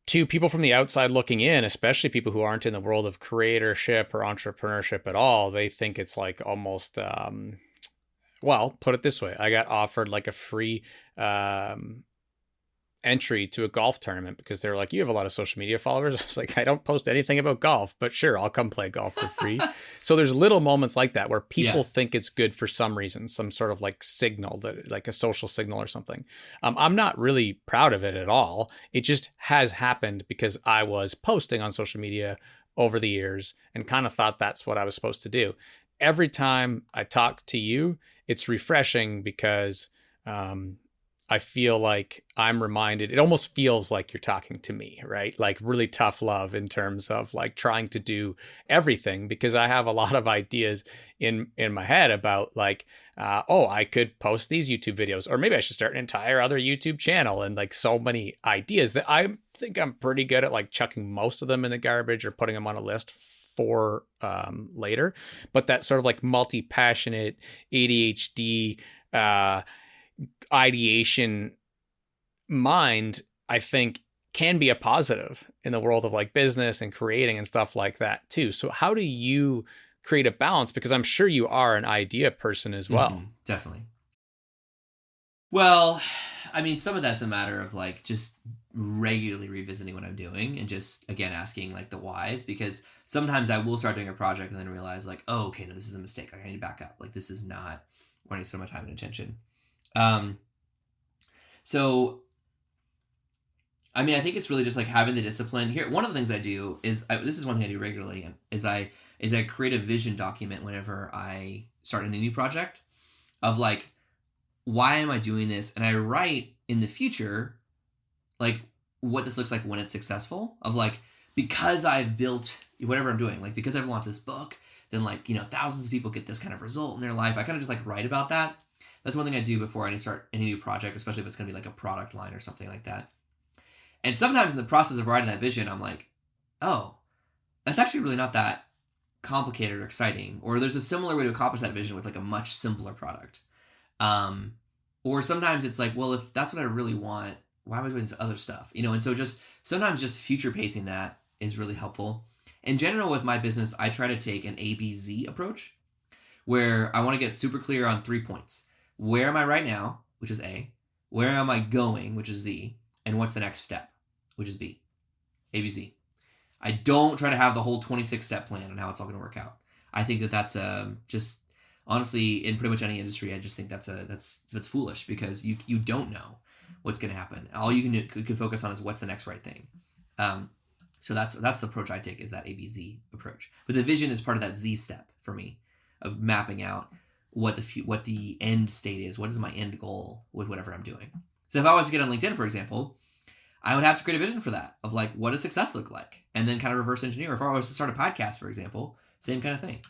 To people from the outside looking in, especially people who aren't in the world of creatorship or entrepreneurship at all, they think it's like almost, well, put it this way. I got offered like a free entry to a golf tournament because they're like, you have a lot of social media followers. I was like, I don't post anything about golf, but sure, I'll come play golf for free. So there's little moments like that where people think it's good for some reason, some sort of like signal, that like a social signal or something. I'm not really proud of it at all. It just has happened because I was posting on social media over the years and kind of thought that's what I was supposed to do. Every time I talk to you, it's refreshing because I feel like I'm reminded, it almost feels like you're talking to me, right? Like really tough love in terms of like trying to do everything, because I have a lot of ideas in my head about like, oh, I could post these YouTube videos, or maybe I should start an entire other YouTube channel, and like so many ideas that I think I'm pretty good at like chucking most of them in the garbage or putting them on a list for later. But that sort of like multi-passionate ADHD ideation mind, I think, can be a positive in the world of like business and creating and stuff like that too. So how do you create a balance? Because I'm sure you are an idea person as well. Definitely. Well, I mean, some of that's a matter of like just regularly revisiting what I'm doing and just again asking like the whys, because sometimes I will start doing a project and then realize like, oh, okay, no, this is a mistake. Like I need to back up. Like this is not where I need to spend my time and attention. So I mean, I think it's really just like having the discipline. Here, one of the things I do is this is one thing I do regularly, is I create a vision document whenever I start a new project of like, why am I doing this? And I write in the future, like what this looks like when it's successful, of like, because I've built whatever I'm doing, like because I've launched this book, then like, you know, thousands of people get this kind of result in their life. I kind of just like write about that. That's one thing I do before I start any new project, especially if it's going to be like a product line or something like that. And sometimes in the process of writing that vision, I'm like, oh, that's actually really not that complicated or exciting. Or there's a similar way to accomplish that vision with like a much simpler product. Or sometimes it's like, well, if that's what I really want, why am I doing this other stuff? You know, and so just sometimes just future pacing that is really helpful. In general, with my business, I try to take an ABZ approach where I want to get super clear on 3 points. Where am I right now, which is A? Where am I going, which is Z? And what's the next step, which is B? ABZ. I don't try to have the whole 26-step plan on how it's all going to work out. I think that that's just honestly in pretty much any industry. I just think that's foolish, because you don't know what's going to happen. All you can focus on is what's the next right thing. So that's the approach I take, is that ABZ approach. But the vision is part of that Z step for me, of mapping out what the end state is. What is my end goal with whatever I'm doing? So if I was to get on LinkedIn, for example, I would have to create a vision for that, of like, what does success look like? And then kind of reverse engineer. If I was to start a podcast, for example, same kind of thing.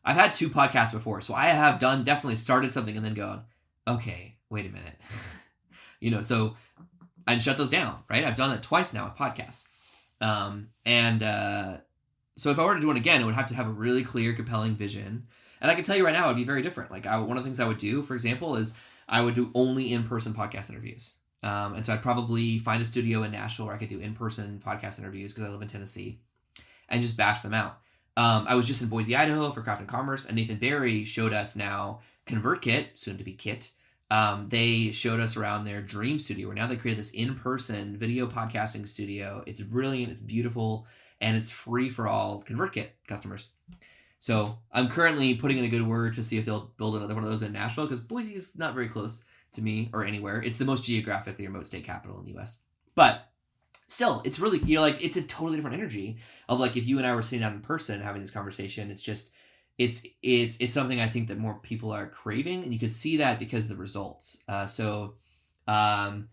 I've had 2 podcasts before, so I have definitely started something and then gone, okay, wait a minute. You know, so I'd shut those down, right? I've done that twice now with podcasts. So if I were to do one again, it would have to have a really clear, compelling vision. And I can tell you right now, it would be very different. Like one of the things I would do, for example, is I would do only in-person podcast interviews. And so I'd probably find a studio in Nashville where I could do in-person podcast interviews, because I live in Tennessee, and just bash them out. I was just in Boise, Idaho for Craft and Commerce, and Nathan Barry showed us now ConvertKit, soon to be Kit. They showed us around their dream studio, where now they created this in-person video podcasting studio. It's brilliant, it's beautiful, and it's free for all ConvertKit customers. So I'm currently putting in a good word to see if they'll build another one of those in Nashville, because Boise is not very close to me or anywhere. It's the most geographically remote state capital in the U.S. But still, it's really, you know, like it's a totally different energy of like if you and I were sitting down in person having this conversation. It's just, it's something I think that more people are craving, and you could see that because of the results. Ryan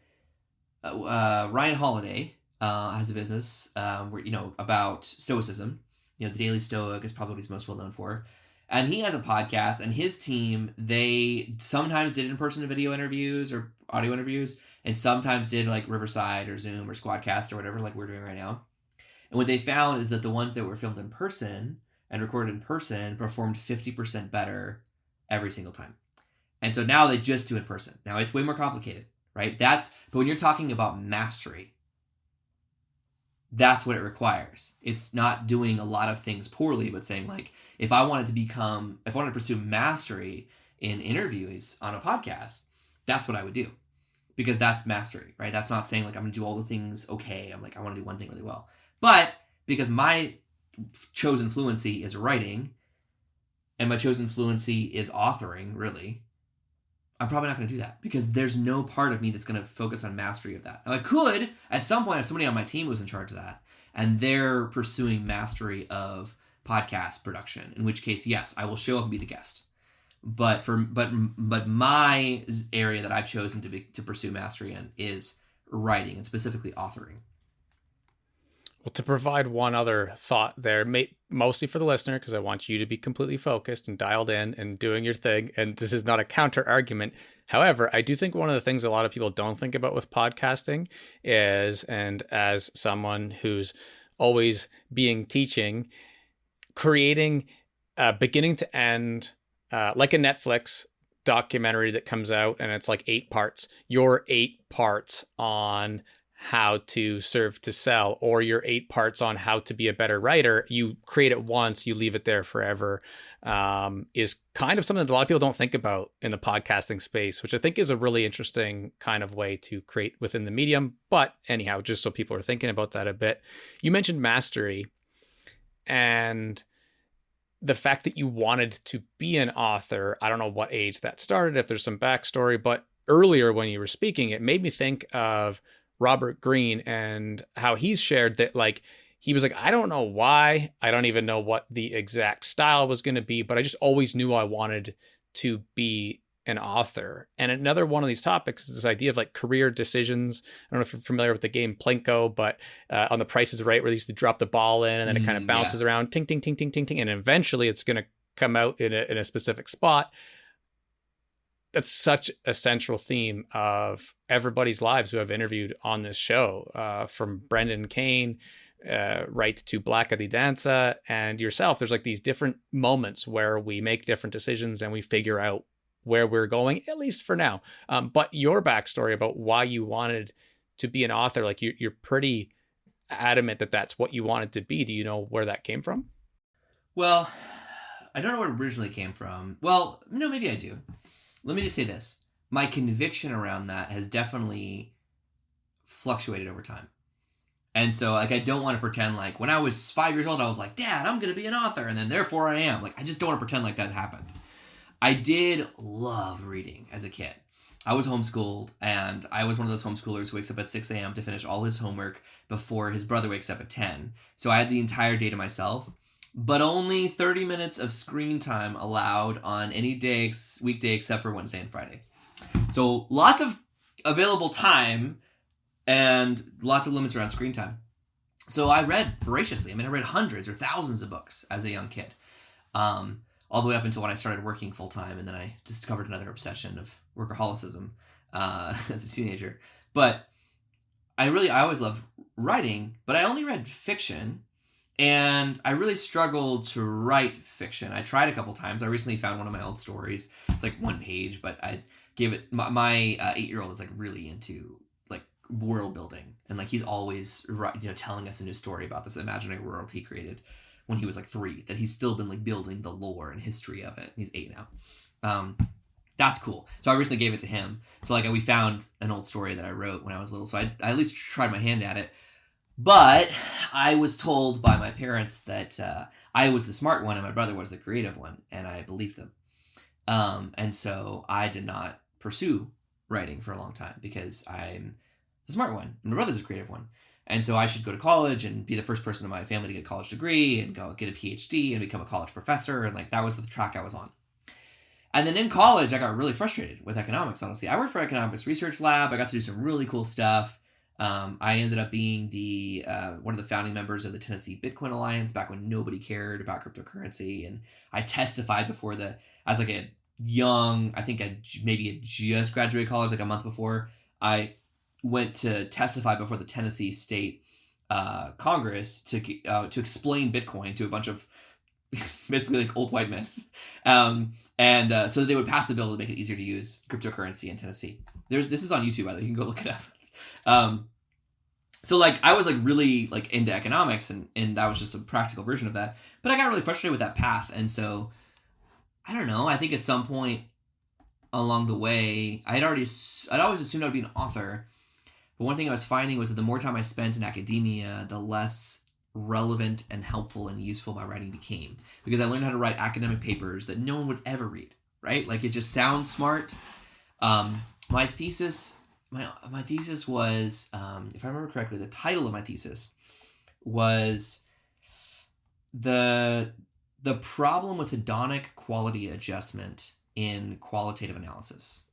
Holiday has a business where, you know, about stoicism. You know, the Daily Stoic is probably what he's most well known for. And he has a podcast, and his team, they sometimes did in-person video interviews or audio interviews, and sometimes did like Riverside or Zoom or Squadcast or whatever, like we're doing right now. And what they found is that the ones that were filmed in person and recorded in person performed 50% better every single time. And so now they just do in person. Now it's way more complicated, right? But when you're talking about mastery, that's what it requires. It's not doing a lot of things poorly, but saying like, if I wanted to pursue mastery in interviews on a podcast, that's what I would do, because that's mastery, right? That's not saying like, I'm going to do all the things okay. I'm like, I want to do one thing really well. But because my chosen fluency is writing and my chosen fluency is authoring, really, I'm probably not going to do that, because there's no part of me that's going to focus on mastery of that. Now, I could, at some point, if somebody on my team was in charge of that, and they're pursuing mastery of podcast production, in which case, yes, I will show up and be the guest. But my area that I've chosen to pursue mastery in is writing, and specifically authoring. Well, to provide one other thought there, mostly for the listener, because I want you to be completely focused and dialed in and doing your thing. And this is not a counter argument. However, I do think one of the things a lot of people don't think about with podcasting is, and as someone who's always being teaching, creating beginning to end, like a Netflix documentary that comes out and it's like 8 parts, your 8 parts on how to serve to sell, or your 8 parts on how to be a better writer. You create it once, you leave it there forever, is kind of something that a lot of people don't think about in the podcasting space, which I think is a really interesting kind of way to create within the medium. But anyhow, just so people are thinking about that a bit, you mentioned mastery and the fact that you wanted to be an author. I don't know what age that started, if there's some backstory, but earlier when you were speaking, it made me think of Robert Greene and how he's shared that, like, he was like, I don't know why, I don't even know what the exact style was going to be, but I just always knew I wanted to be an author. And another one of these topics is this idea of like career decisions. I don't know if you're familiar with the game Plinko, but on The Price is Right, where they used to drop the ball in and then it kind of bounces around, ting, ting, ting, ting, ting, ting, and eventually it's going to come out in a specific spot. That's such a central theme of everybody's lives who I've interviewed on this show, from Brendan Kane, right to Black Adi Danza, and yourself. There's like these different moments where we make different decisions and we figure out where we're going, at least for now. But your backstory about why you wanted to be an author, like you're pretty adamant that that's what you wanted to be. Do you know where that came from? Well, I don't know where it originally came from. Well, no, maybe I do. Let me just say this. My conviction around that has definitely fluctuated over time. And so, like, I don't want to pretend like when I was 5 years old, I was like, Dad, I'm going to be an author. And then therefore I am. Like, I just don't want to pretend like that happened. I did love reading as a kid. I was homeschooled, and I was one of those homeschoolers who wakes up at 6 a.m. to finish all his homework before his brother wakes up at 10. So I had the entire day to myself, but only 30 minutes of screen time allowed on any day, weekday except for Wednesday and Friday. So lots of available time and lots of limits around screen time. So I read voraciously. I mean, I read hundreds or thousands of books as a young kid. All the way up until when I started working full time, and then I discovered another obsession of workaholicism as a teenager. But I always loved writing, but I only read fiction, and I really struggled to write fiction. I tried a couple times. I recently found one of my old stories. It's like one page, but I gave it. My 8-year-old is like really into like world building, and like he's always telling us a new story about this imaginary world he created when he was like 3, that he's still been like building the lore and history of it. He's 8 now. That's cool. So I recently gave it to him. So like we found an old story that I wrote when I was little. So I at least tried my hand at it. But I was told by my parents that I was the smart one and my brother was the creative one. And I believed them. And so I did not pursue writing for a long time because I'm the smart one and my brother's the creative one. And so I should go to college and be the first person in my family to get a college degree and go get a PhD and become a college professor. And like that was the track I was on. And then in college, I got really frustrated with economics, honestly. I worked for Economics Research Lab. I got to do some really cool stuff. I ended up being the one of the founding members of the Tennessee Bitcoin Alliance back when nobody cared about cryptocurrency. And I testified before as like a young, I think maybe had just graduated college like a month before. I went to testify before the Tennessee State Congress to explain Bitcoin to a bunch of basically like old white men, so that they would pass a bill to make it easier to use cryptocurrency in Tennessee. This is on YouTube, by the way. You can go look it up. So like I was like really like into economics, and that was just a practical version of that. But I got really frustrated with that path, and so I don't know. I think at some point along the way, I'd always assumed I would be an author. But one thing I was finding was that the more time I spent in academia, the less relevant and helpful and useful my writing became. Because I learned how to write academic papers that no one would ever read, right? Like it just sounds smart. My thesis was, if I remember correctly, the title of my thesis was the problem with hedonic quality adjustment in qualitative analysis.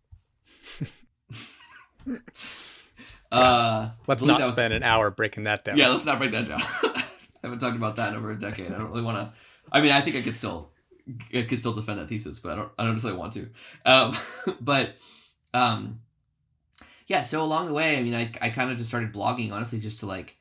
Yeah. Let's believe not that was, spend an hour breaking that down. yeah, let's not break that down. I haven't talked about that in over a decade. I don't really want to. I mean, I think I could still defend that thesis, but I don't necessarily want to. But yeah, so along the way, I mean, I kind of just started blogging, honestly, just to like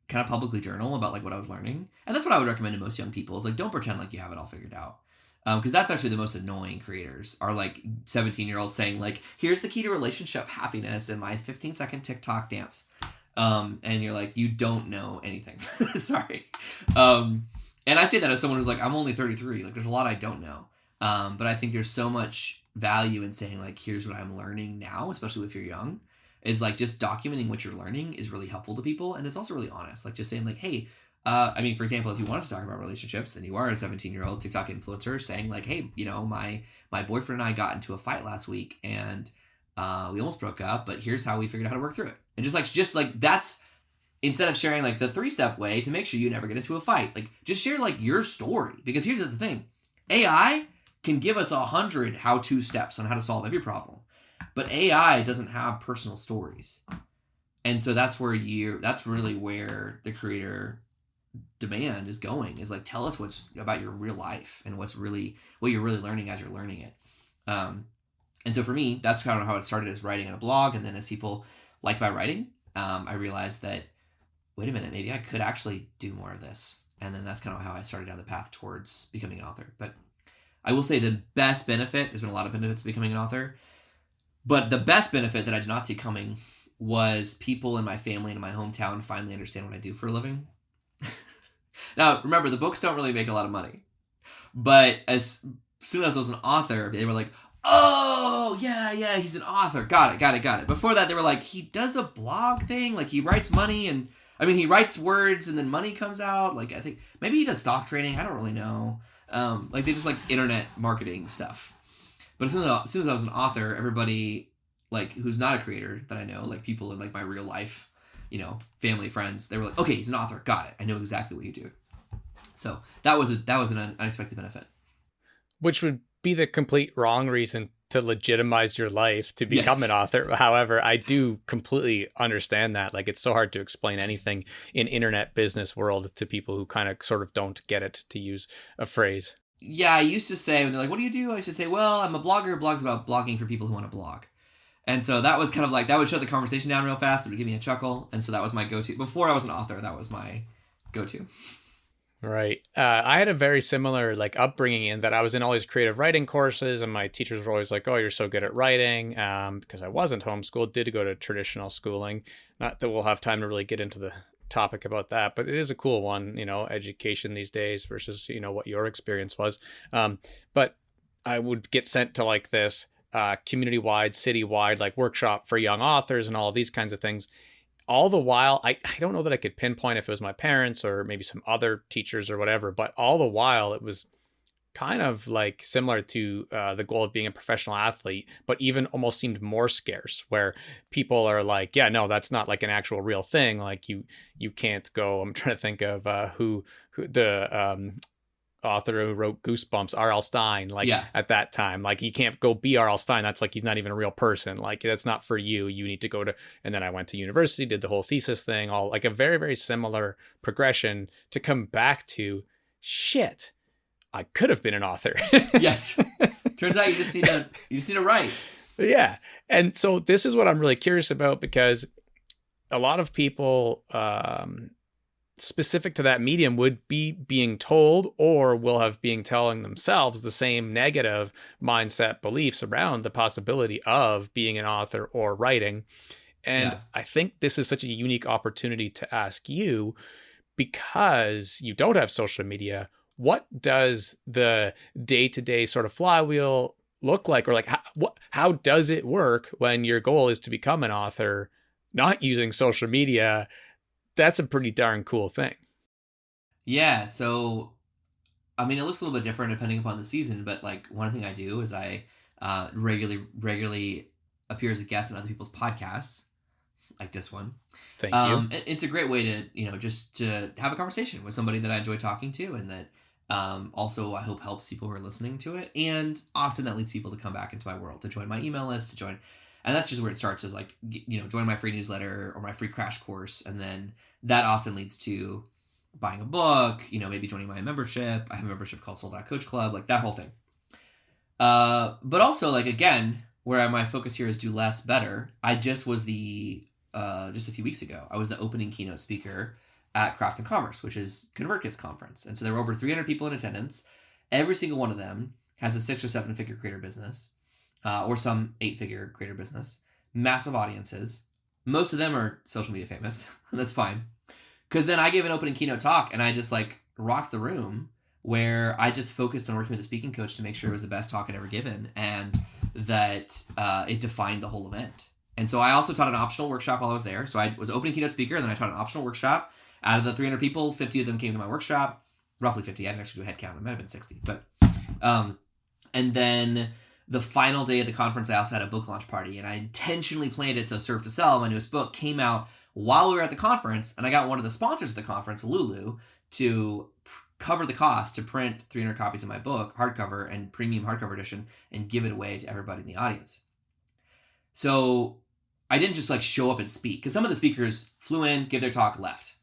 kind of publicly journal about like what I was learning. And that's what I would recommend to most young people is like, don't pretend like you have it all figured out. Because that's actually the most annoying creators are like 17-year-olds saying like, here's the key to relationship happiness in my 15-second TikTok dance. And you're like, you don't know anything. Sorry. And I say that as someone who's like, I'm only 33. Like there's a lot I don't know. But I think there's so much value in saying like, here's what I'm learning now, especially if you're young, is like just documenting what you're learning is really helpful to people. And it's also really honest. Like just saying like, hey, I mean, for example, if you wanted to talk about relationships and you are a 17-year-old TikTok influencer saying like, hey, you know, my boyfriend and I got into a fight last week and we almost broke up, but here's how we figured out how to work through it. And just like that's, instead of sharing like the 3-step way to make sure you never get into a fight, like just share like your story. Because here's the thing, AI can give us 100 how-to steps on how to solve every problem, but AI doesn't have personal stories. And so that's really where the creator demand is going, is like, tell us what's about your real life and what you're really learning as you're learning it. And so for me, that's kind of how it started, as writing on a blog. And then as people liked my writing, I realized that, wait a minute, maybe I could actually do more of this. And then that's kind of how I started down the path towards becoming an author. But I will say the best benefit, there's been a lot of benefits to becoming an author, but the best benefit that I did not see coming was people in my family and in my hometown finally understand what I do for a living. Now, remember, the books don't really make a lot of money. But as soon as I was an author, they were like, oh, yeah, he's an author. Got it. Before that, they were like, he does a blog thing. Like, he writes money and, I mean, he writes words and then money comes out. Like, I think maybe he does stock trading. I don't really know. Like, they just like internet marketing stuff. But as soon as I was an author, everybody, like, who's not a creator that I know, like people in like my real life, you know, family, friends, they were like, okay, he's an author. Got it. I know exactly what you do. So that was an unexpected benefit. Which would be the complete wrong reason to legitimize your life to become an author. However, I do completely understand that. Like, it's so hard to explain anything in internet business world to people who kind of sort of don't get it, to use a phrase. Yeah, I used to say, when they're like, what do you do? I used to say, well, I'm a blogger who blogs about blogging for people who want to blog. And so that was kind of like, that would shut the conversation down real fast, but it would give me a chuckle. And so that was my go-to. Before I was an author, that was my go-to. Right. I had a very similar like upbringing in that I was in all these creative writing courses, and my teachers were always like, oh, you're so good at writing, because I wasn't homeschooled, did go to traditional schooling. Not that we'll have time to really get into the topic about that, but it is a cool one, you know, education these days versus, you know, what your experience was. But I would get sent to like this community-wide, city-wide, like workshop for young authors and all of these kinds of things. All the while, I don't know that I could pinpoint if it was my parents or maybe some other teachers or whatever, but all the while it was kind of like similar to the goal of being a professional athlete, but even almost seemed more scarce, where people are like, yeah, no, that's not like an actual real thing. Like you can't go, I'm trying to think of who the author who wrote Goosebumps, R.L. Stine, like at that time, like you can't go be R.L. Stine. That's like, he's not even a real person. Like that's not for you. You need to go to, and then I went to university, did the whole thesis thing, all like a very, very similar progression to come back to shit. I could have been an author. Yes. Turns out you just need to write. Yeah. And so this is what I'm really curious about, because a lot of people, specific to that medium would be being told or will have been telling themselves the same negative mindset beliefs around the possibility of being an author or writing. And I think this is such a unique opportunity to ask you, because you don't have social media, what does the day-to-day sort of flywheel look like? Or like how does it work when your goal is to become an author, not using social media? That's a pretty darn cool thing. Yeah. So, I mean, it looks a little bit different depending upon the season, but like one thing I do is I regularly appear as a guest on other people's podcasts, like this one. Thank you. It's a great way to, you know, just to have a conversation with somebody that I enjoy talking to and that Also, I hope helps people who are listening to it. And often that leads people to come back into my world, to join my email list, to join. And that's just where it starts, is like, join my free newsletter or my free crash course. And then that often leads to buying a book, maybe joining my membership. I have a membership called Sold Out Coach Club, like that whole thing. But also, like, again, where my focus here is do less, better. I just was just a few weeks ago, I was the opening keynote speaker at Craft and Commerce, which is ConvertKit's conference. And so there were over 300 people in attendance. Every single one of them has a 6 or 7 figure creator business, or some 8-figure creator business, massive audiences. Most of them are social media famous, and that's fine. Because then I gave an opening keynote talk, and I just like rocked the room, where I just focused on working with the speaking coach to make sure it was the best talk I'd ever given, and that it defined the whole event. And so I also taught an optional workshop while I was there. So I was opening keynote speaker, and then I taught an optional workshop. Out of the 300 people, 50 of them came to my workshop. Roughly 50. I didn't actually do a head count. It might have been 60. But, and then the final day of the conference, I also had a book launch party, and I intentionally planned it so Serve to Sell, my newest book, came out while we were at the conference, and I got one of the sponsors of the conference, Lulu, to cover the cost to print 300 copies of my book, hardcover and premium hardcover edition, and give it away to everybody in the audience. So I didn't just like show up and speak, because some of the speakers flew in, gave their talk, left.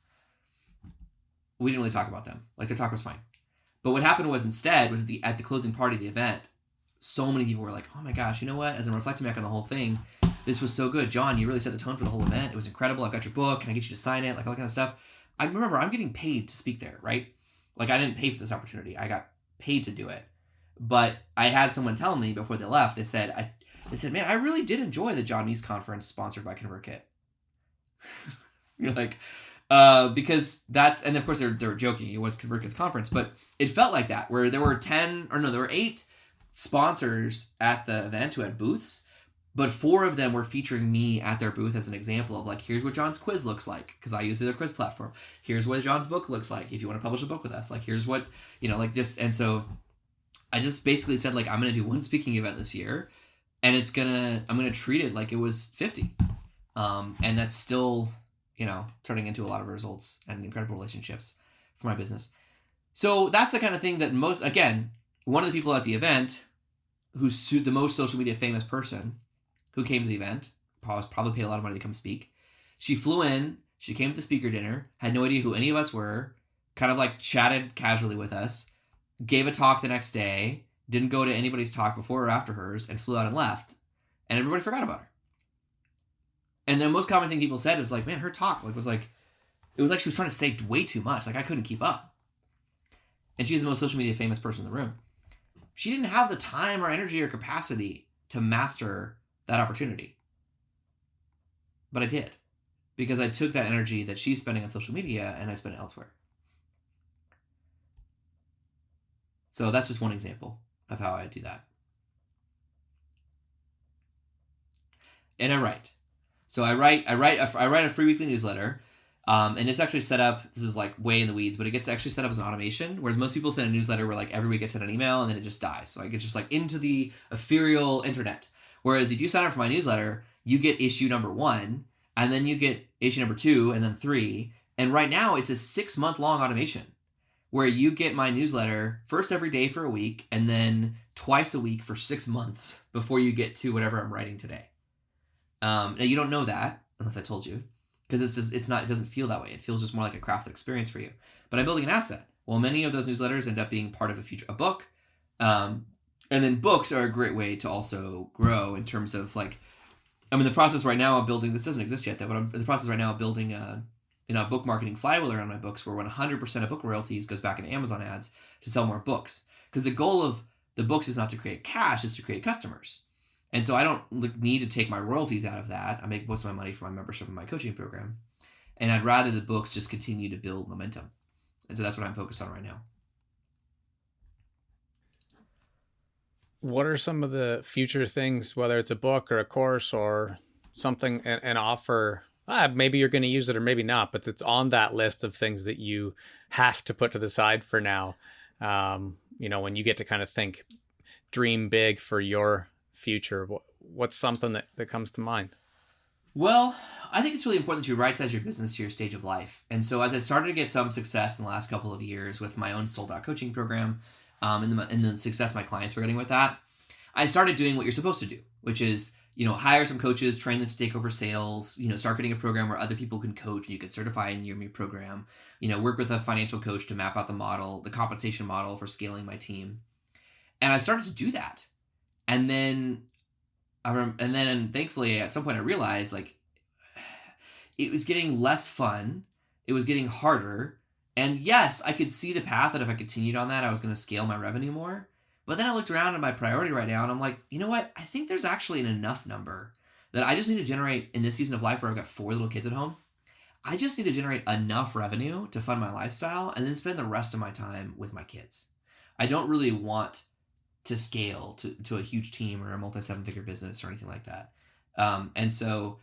We didn't really talk about them. Like, their talk was fine. But what happened was, instead, was at the closing party of the event, so many people were like, oh my gosh, you know what? As I'm reflecting back on the whole thing, this was so good. John, you really set the tone for the whole event. It was incredible. I got your book. Can I get you to sign it? Like, all that kind of stuff. I remember, I'm getting paid to speak there, right? Like, I didn't pay for this opportunity. I got paid to do it. But I had someone tell me before they left, they said, man, I really did enjoy the John Neese conference sponsored by ConvertKit. You're like, because that's, and of course they're joking, it was ConvertKit's conference, but it felt like that, where there were 8 sponsors at the event who had booths, but 4 of them were featuring me at their booth as an example of, like, here's what John's quiz looks like, because I use their quiz platform. Here's what John's book looks like if you want to publish a book with us. Like, here's what, and so I just basically said, like, I'm going to do one speaking event this year, and I'm going to treat it like it was 50. And that's still, turning into a lot of results and incredible relationships for my business. So that's the kind of thing that one of the people at the event, who's the most social media famous person who came to the event, probably paid a lot of money to come speak. She flew in, she came to the speaker dinner, had no idea who any of us were, kind of like chatted casually with us, gave a talk the next day, didn't go to anybody's talk before or after hers, and flew out and left. And everybody forgot about her. And the most common thing people said is like, man, her talk it was like she was trying to say way too much. Like, I couldn't keep up. And she's the most social media famous person in the room. She didn't have the time or energy or capacity to master that opportunity. But I did. Because I took that energy that she's spending on social media and I spent it elsewhere. So that's just one example of how I do that. And I write. So I write a free weekly newsletter, and it's actually set up. This is like way in the weeds, but it gets actually set up as an automation. Whereas most people send a newsletter where like every week I send an email and then it just dies. So it gets just like into the ethereal internet. Whereas if you sign up for my newsletter, you get issue number 1, and then you get issue number 2, and then 3. And right now it's a 6-month-long automation where you get my newsletter first every day for a week, and then twice a week for 6 months before you get to whatever I'm writing today. Now you don't know that unless I told you, because it doesn't feel that way. It feels just more like a crafted experience for you. But I'm building an asset. Well, many of those newsletters end up being part of a book. And then books are a great way to also grow in terms of like, I'm in the process right now of building, this doesn't exist yet though, but I'm in the process right now of building a book marketing flywheel around my books, where 100% of book royalties goes back into Amazon ads to sell more books. Because the goal of the books is not to create cash, it's to create customers. And so I don't need to take my royalties out of that. I make most of my money from my membership and my coaching program. And I'd rather the books just continue to build momentum. And so that's what I'm focused on right now. What are some of the future things, whether it's a book or a course or something, an offer? Maybe you're going to use it or maybe not, but it's on that list of things that you have to put to the side for now. When you get to kind of think, dream big for your future, what's something that comes to mind? Well, I think it's really important that you right size your business to your stage of life. And so as I started to get some success in the last couple of years with my own sold out coaching program, and the success my clients were getting with that, I started doing what you're supposed to do, which is, hire some coaches, train them to take over sales, start getting a program where other people can coach and you can certify in your program, work with a financial coach to map out the model, the compensation model for scaling my team. And I started to do that. And then and thankfully at some point I realized like it was getting less fun. It was getting harder. And yes, I could see the path that if I continued on that, I was going to scale my revenue more. But then I looked around at my priority right now and I'm like, you know what? I think there's actually an enough number that I just need to generate in this season of life where I've got 4 little kids at home. I just need to generate enough revenue to fund my lifestyle and then spend the rest of my time with my kids. I don't really want to scale to a huge team or a multi 7-figure business or anything like that. And so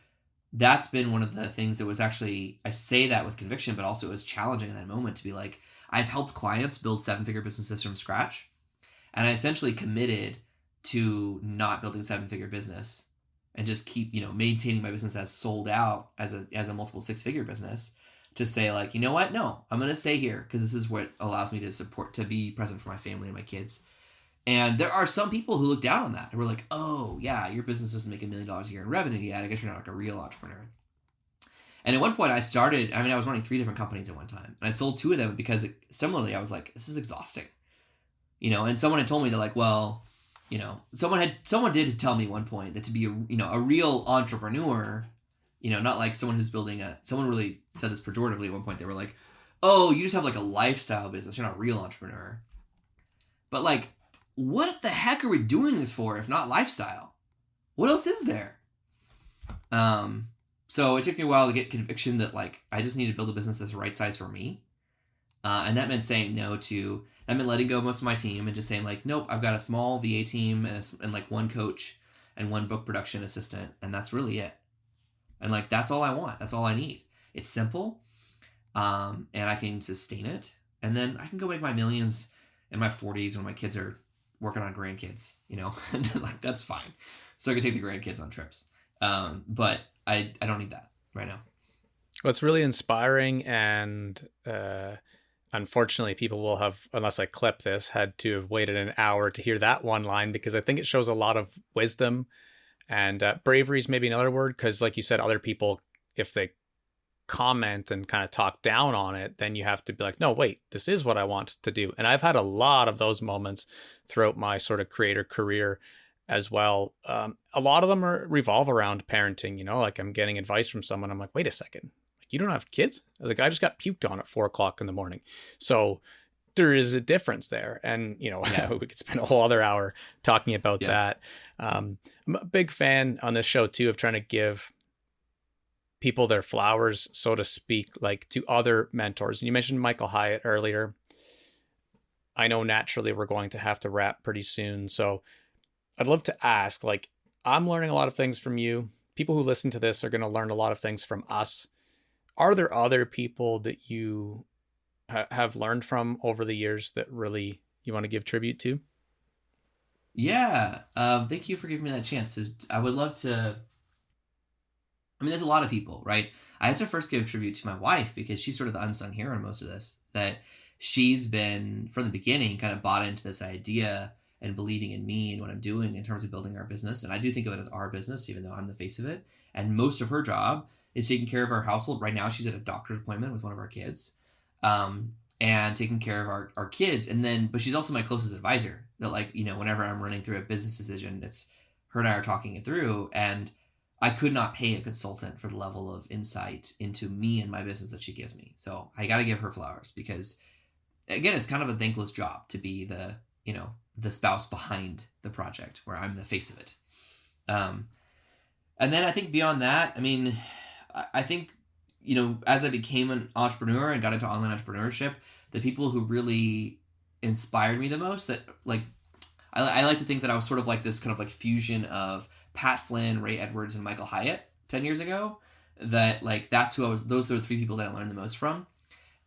that's been one of the things that was actually, I say that with conviction, but also it was challenging in that moment to be like, I've helped clients build 7-figure businesses from scratch. And I essentially committed to not building a 7-figure business and just keep, maintaining my business as sold out as a multiple 6-figure business to say like, you know what? No, I'm going to stay here because this is what allows me to be present for my family and my kids. And there are some people who look down on that and were like, oh yeah, your business doesn't make $1 million a year in revenue yet. I guess you're not like a real entrepreneur. And at one point I was running 3 different companies at one time and I sold 2 of them because similarly, I was like, this is exhausting, and someone had told me that like, well, someone did tell me at one point that to be a real entrepreneur, not like someone who's someone really said this pejoratively at one point. They were like, oh, you just have like a lifestyle business. You're not a real entrepreneur. But like, what the heck are we doing this for if not lifestyle? What else is there? So it took me a while to get conviction that like I just need to build a business that's the right size for me. And that meant saying no to, that meant letting go of most of my team and just saying like, nope, I've got a small VA team and like 1 coach and 1 book production assistant. And that's really it. And like, that's all I want. That's all I need. It's simple. And I can sustain it. And then I can go make my millions in my 40s when my kids are working on grandkids, like that's fine. So I can take the grandkids on trips. But I don't need that right now. Well, it's really inspiring. And unfortunately, people will have, unless I clip this, had to have waited an hour to hear that one line because I think it shows a lot of wisdom and bravery is maybe another word. Because like you said, other people, if they comment and kind of talk down on it, then you have to be like, no, wait, this is what I want to do. And I've had a lot of those moments throughout my sort of creator career as well. A lot of them revolve around parenting, like I'm getting advice from someone. I'm like, wait a second, like you don't have kids? The guy just got puked on at 4:00 in the morning. So there is a difference there. And, yeah. We could spend a whole other hour talking about that. I'm a big fan on this show too, of trying to give people their flowers, so to speak, like to other mentors. And you mentioned Michael Hyatt earlier. I know naturally we're going to have to wrap pretty soon. So I'd love to ask, like, I'm learning a lot of things from you. People who listen to this are going to learn a lot of things from us. Are there other people that you have learned from over the years that really you want to give tribute to? Yeah. Thank you for giving me that chance. I would love to. I mean, there's a lot of people, right? I have to first give tribute to my wife because she's sort of the unsung hero in most of this, that she's been from the beginning kind of bought into this idea and believing in me and what I'm doing in terms of building our business. And I do think of it as our business, even though I'm the face of it. And most of her job is taking care of our household. Right now, she's at a doctor's appointment with one of our kids, and taking care of our kids. But she's also my closest advisor that like, whenever I'm running through a business decision, it's her and I are talking it through. And I could not pay a consultant for the level of insight into me and my business that she gives me. So I got to give her flowers because, again, it's kind of a thankless job to be the spouse behind the project where I'm the face of it. And then I think beyond that, I mean, I think, as I became an entrepreneur and got into online entrepreneurship, the people who really inspired me the most, that like, I like to think that I was sort of like this kind of like fusion of Pat Flynn, Ray Edwards, and Michael Hyatt 10 years ago. That like, those are the 3 people that I learned the most from.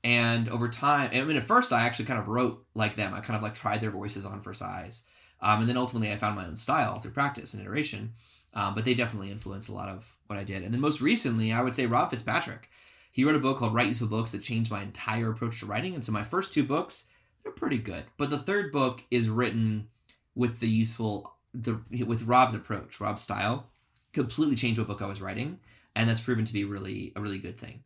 And over time, I mean, at first I actually kind of wrote like them. I kind of like tried their voices on for size. And then ultimately I found my own style through practice and iteration. But they definitely influenced a lot of what I did. And then most recently, I would say Rob Fitzpatrick. He wrote a book called Write Useful Books that changed my entire approach to writing. And so my first 2 books, they're pretty good. But the third book is written with with Rob's approach, Rob's style, completely changed what book I was writing. And that's proven to be a really good thing.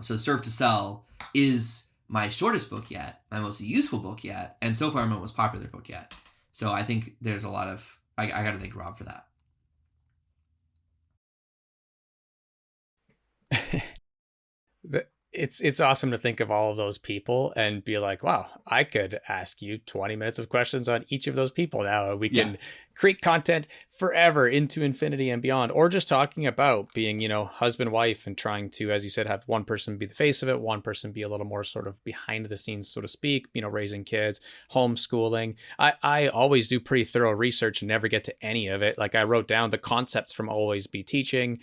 So Serve to Sell is my shortest book yet, my most useful book yet, and so far my most popular book yet. So I think there's a lot of, I got to thank Rob for that. It's awesome to think of all of those people and be like, wow, I could ask you 20 minutes of questions on each of those people now. We can create content forever into infinity and beyond, or just talking about being, husband, wife, and trying to, as you said, have one person be the face of it, one person be a little more sort of behind the scenes, so to speak, raising kids, homeschooling. I always do pretty thorough research and never get to any of it. Like I wrote down the concepts from Always Be Teaching,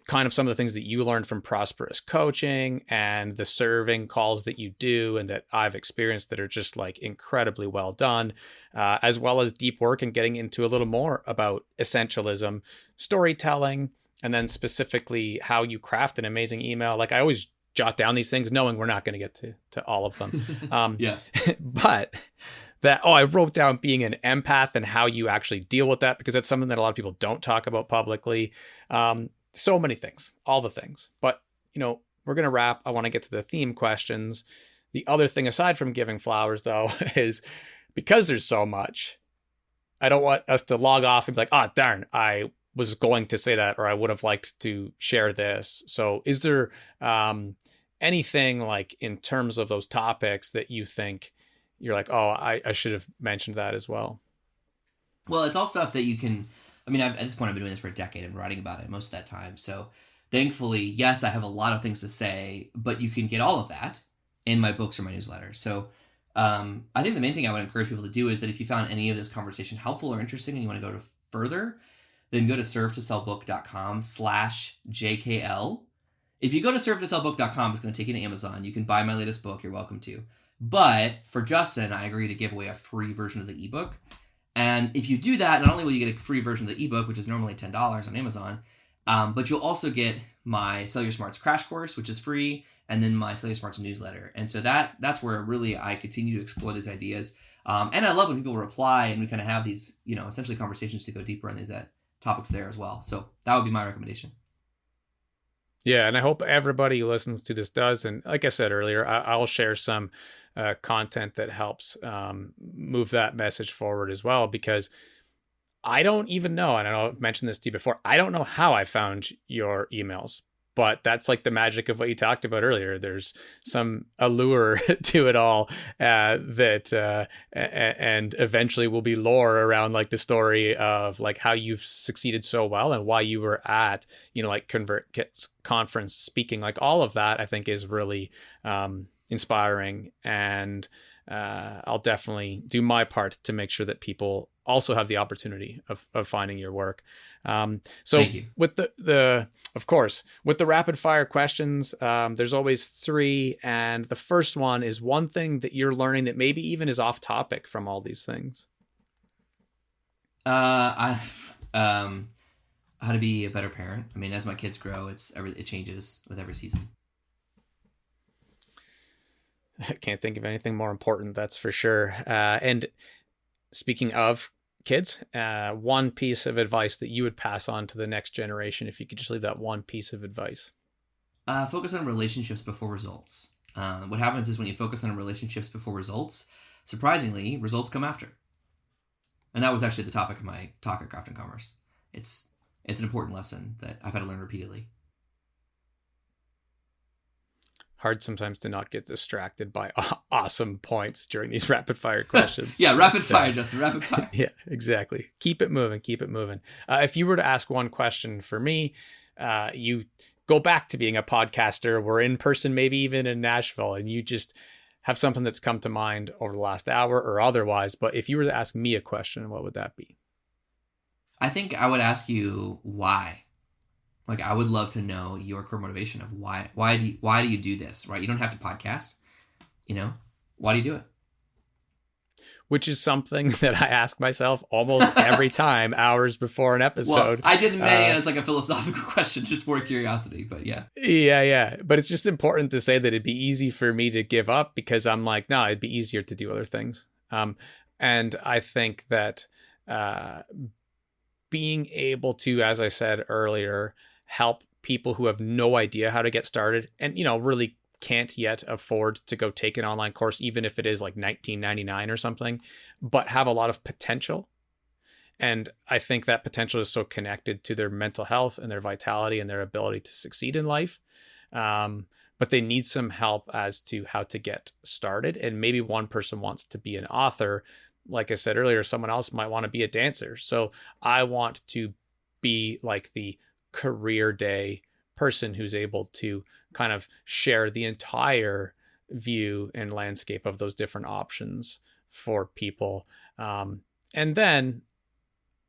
kind of some of the things that you learned from Prosperous Coaching and the serving calls that you do and that I've experienced that are just like incredibly well done, as well as deep work and getting into a little more about essentialism, storytelling, and then specifically how you craft an amazing email. Like I always jot down these things knowing we're not going to get to all of them. But I wrote down being an empath and how you actually deal with that, because that's something that a lot of people don't talk about publicly. So many things, all the things. But, we're going to wrap. I want to get to the theme questions. The other thing, aside from giving flowers, though, is because there's so much, I don't want us to log off and be like, darn, I was going to say that, or I would have liked to share this. So is there anything like in terms of those topics that you think you're like, I should have mentioned that as well? Well, it's all stuff that you can... at this point, I've been doing this for a decade and writing about it most of that time. So thankfully, yes, I have a lot of things to say, but you can get all of that in my books or my newsletter. So I think the main thing I would encourage people to do is that if you found any of this conversation helpful or interesting and you want to go to further, then go to servetosellbook.com/JKL. If you go to servetosellbook.com, it's going to take you to Amazon. You can buy my latest book. You're welcome to. But for Justin, I agree to give away a free version of the ebook. And if you do that, not only will you get a free version of the ebook, which is normally $10 on Amazon, but you'll also get my Sell Your Smarts crash course, which is free, and then my Sell Your Smarts newsletter. And so that's where really I continue to explore these ideas. And I love when people reply and we kind of have these, essentially conversations to go deeper on these topics there as well. So that would be my recommendation. Yeah, and I hope everybody who listens to this does. And like I said earlier, I'll share some content that helps move that message forward as well, because I don't even know, and I know I've mentioned this to you before, I don't know how I found your emails, but that's like the magic of what you talked about earlier. There's some allure to it all that and eventually will be lore around like the story of like how you've succeeded so well and why you were at, like ConvertKit's conference speaking. Like all of that I think is really inspiring, and I'll definitely do my part to make sure that people also have the opportunity of finding your work. So Thank you. With of course, with the rapid fire questions, there's always 3. And the first one is one thing that you're learning that maybe even is off topic from all these things. How to be a better parent. As my kids grow, it changes with every season. I can't think of anything more important, that's for sure. And speaking of kids, one piece of advice that you would pass on to the next generation, if you could just leave that one piece of advice. Focus on relationships before results. What happens is when you focus on relationships before results, surprisingly, results come after. And that was actually the topic of my talk at Craft and Commerce. It's an important lesson that I've had to learn repeatedly. Hard sometimes to not get distracted by awesome points during these rapid fire questions. Yeah, rapid fire, Justin, rapid fire. Yeah, exactly. Keep it moving. If you were to ask one question for me, you go back to being a podcaster. We're in person, maybe even in Nashville, and you just have something that's come to mind over the last hour or otherwise. But if you were to ask me a question, what would that be? I think I would ask you why. Like, I would love to know your core motivation of why do you do this, right? You don't have to podcast, Why do you do it? which is something that I ask myself almost every time, hours before an episode. Well, I didn't mean it as like a philosophical question, just more curiosity, but yeah. Yeah. But it's just important to say that it'd be easy for me to give up because I'm like, no, it'd be easier to do other things. And I think that being able to, as I said earlier, help people who have no idea how to get started and, really can't yet afford to go take an online course, even if it is like $19.99 or something, but have a lot of potential. And I think that potential is so connected to their mental health and their vitality and their ability to succeed in life. But they need some help as to how to get started. And maybe one person wants to be an author. Like I said earlier, someone else might want to be a dancer. So I want to be like the career day person who's able to kind of share the entire view and landscape of those different options for people. And then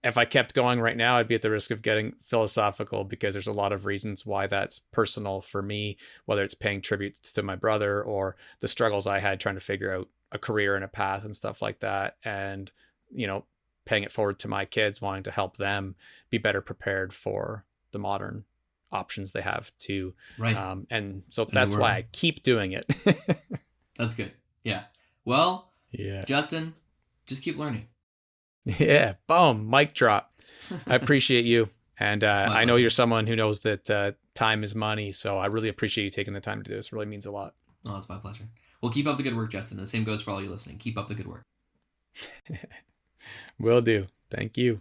if I kept going right now, I'd be at the risk of getting philosophical because there's a lot of reasons why that's personal for me, whether it's paying tributes to my brother or the struggles I had trying to figure out a career and a path and stuff like that. And, paying it forward to my kids, wanting to help them be better prepared for the modern options they have too. Right. And so that's why I keep doing it. That's good. Yeah. Well, yeah, Justin, just keep learning. Yeah. Boom. Mic drop. I appreciate you. And I know you're someone who knows that time is money. So I really appreciate you taking the time to do this. It really means a lot. Oh, it's my pleasure. Well, keep up the good work, Justin. The same goes for all you listening. Keep up the good work. Will do. Thank you.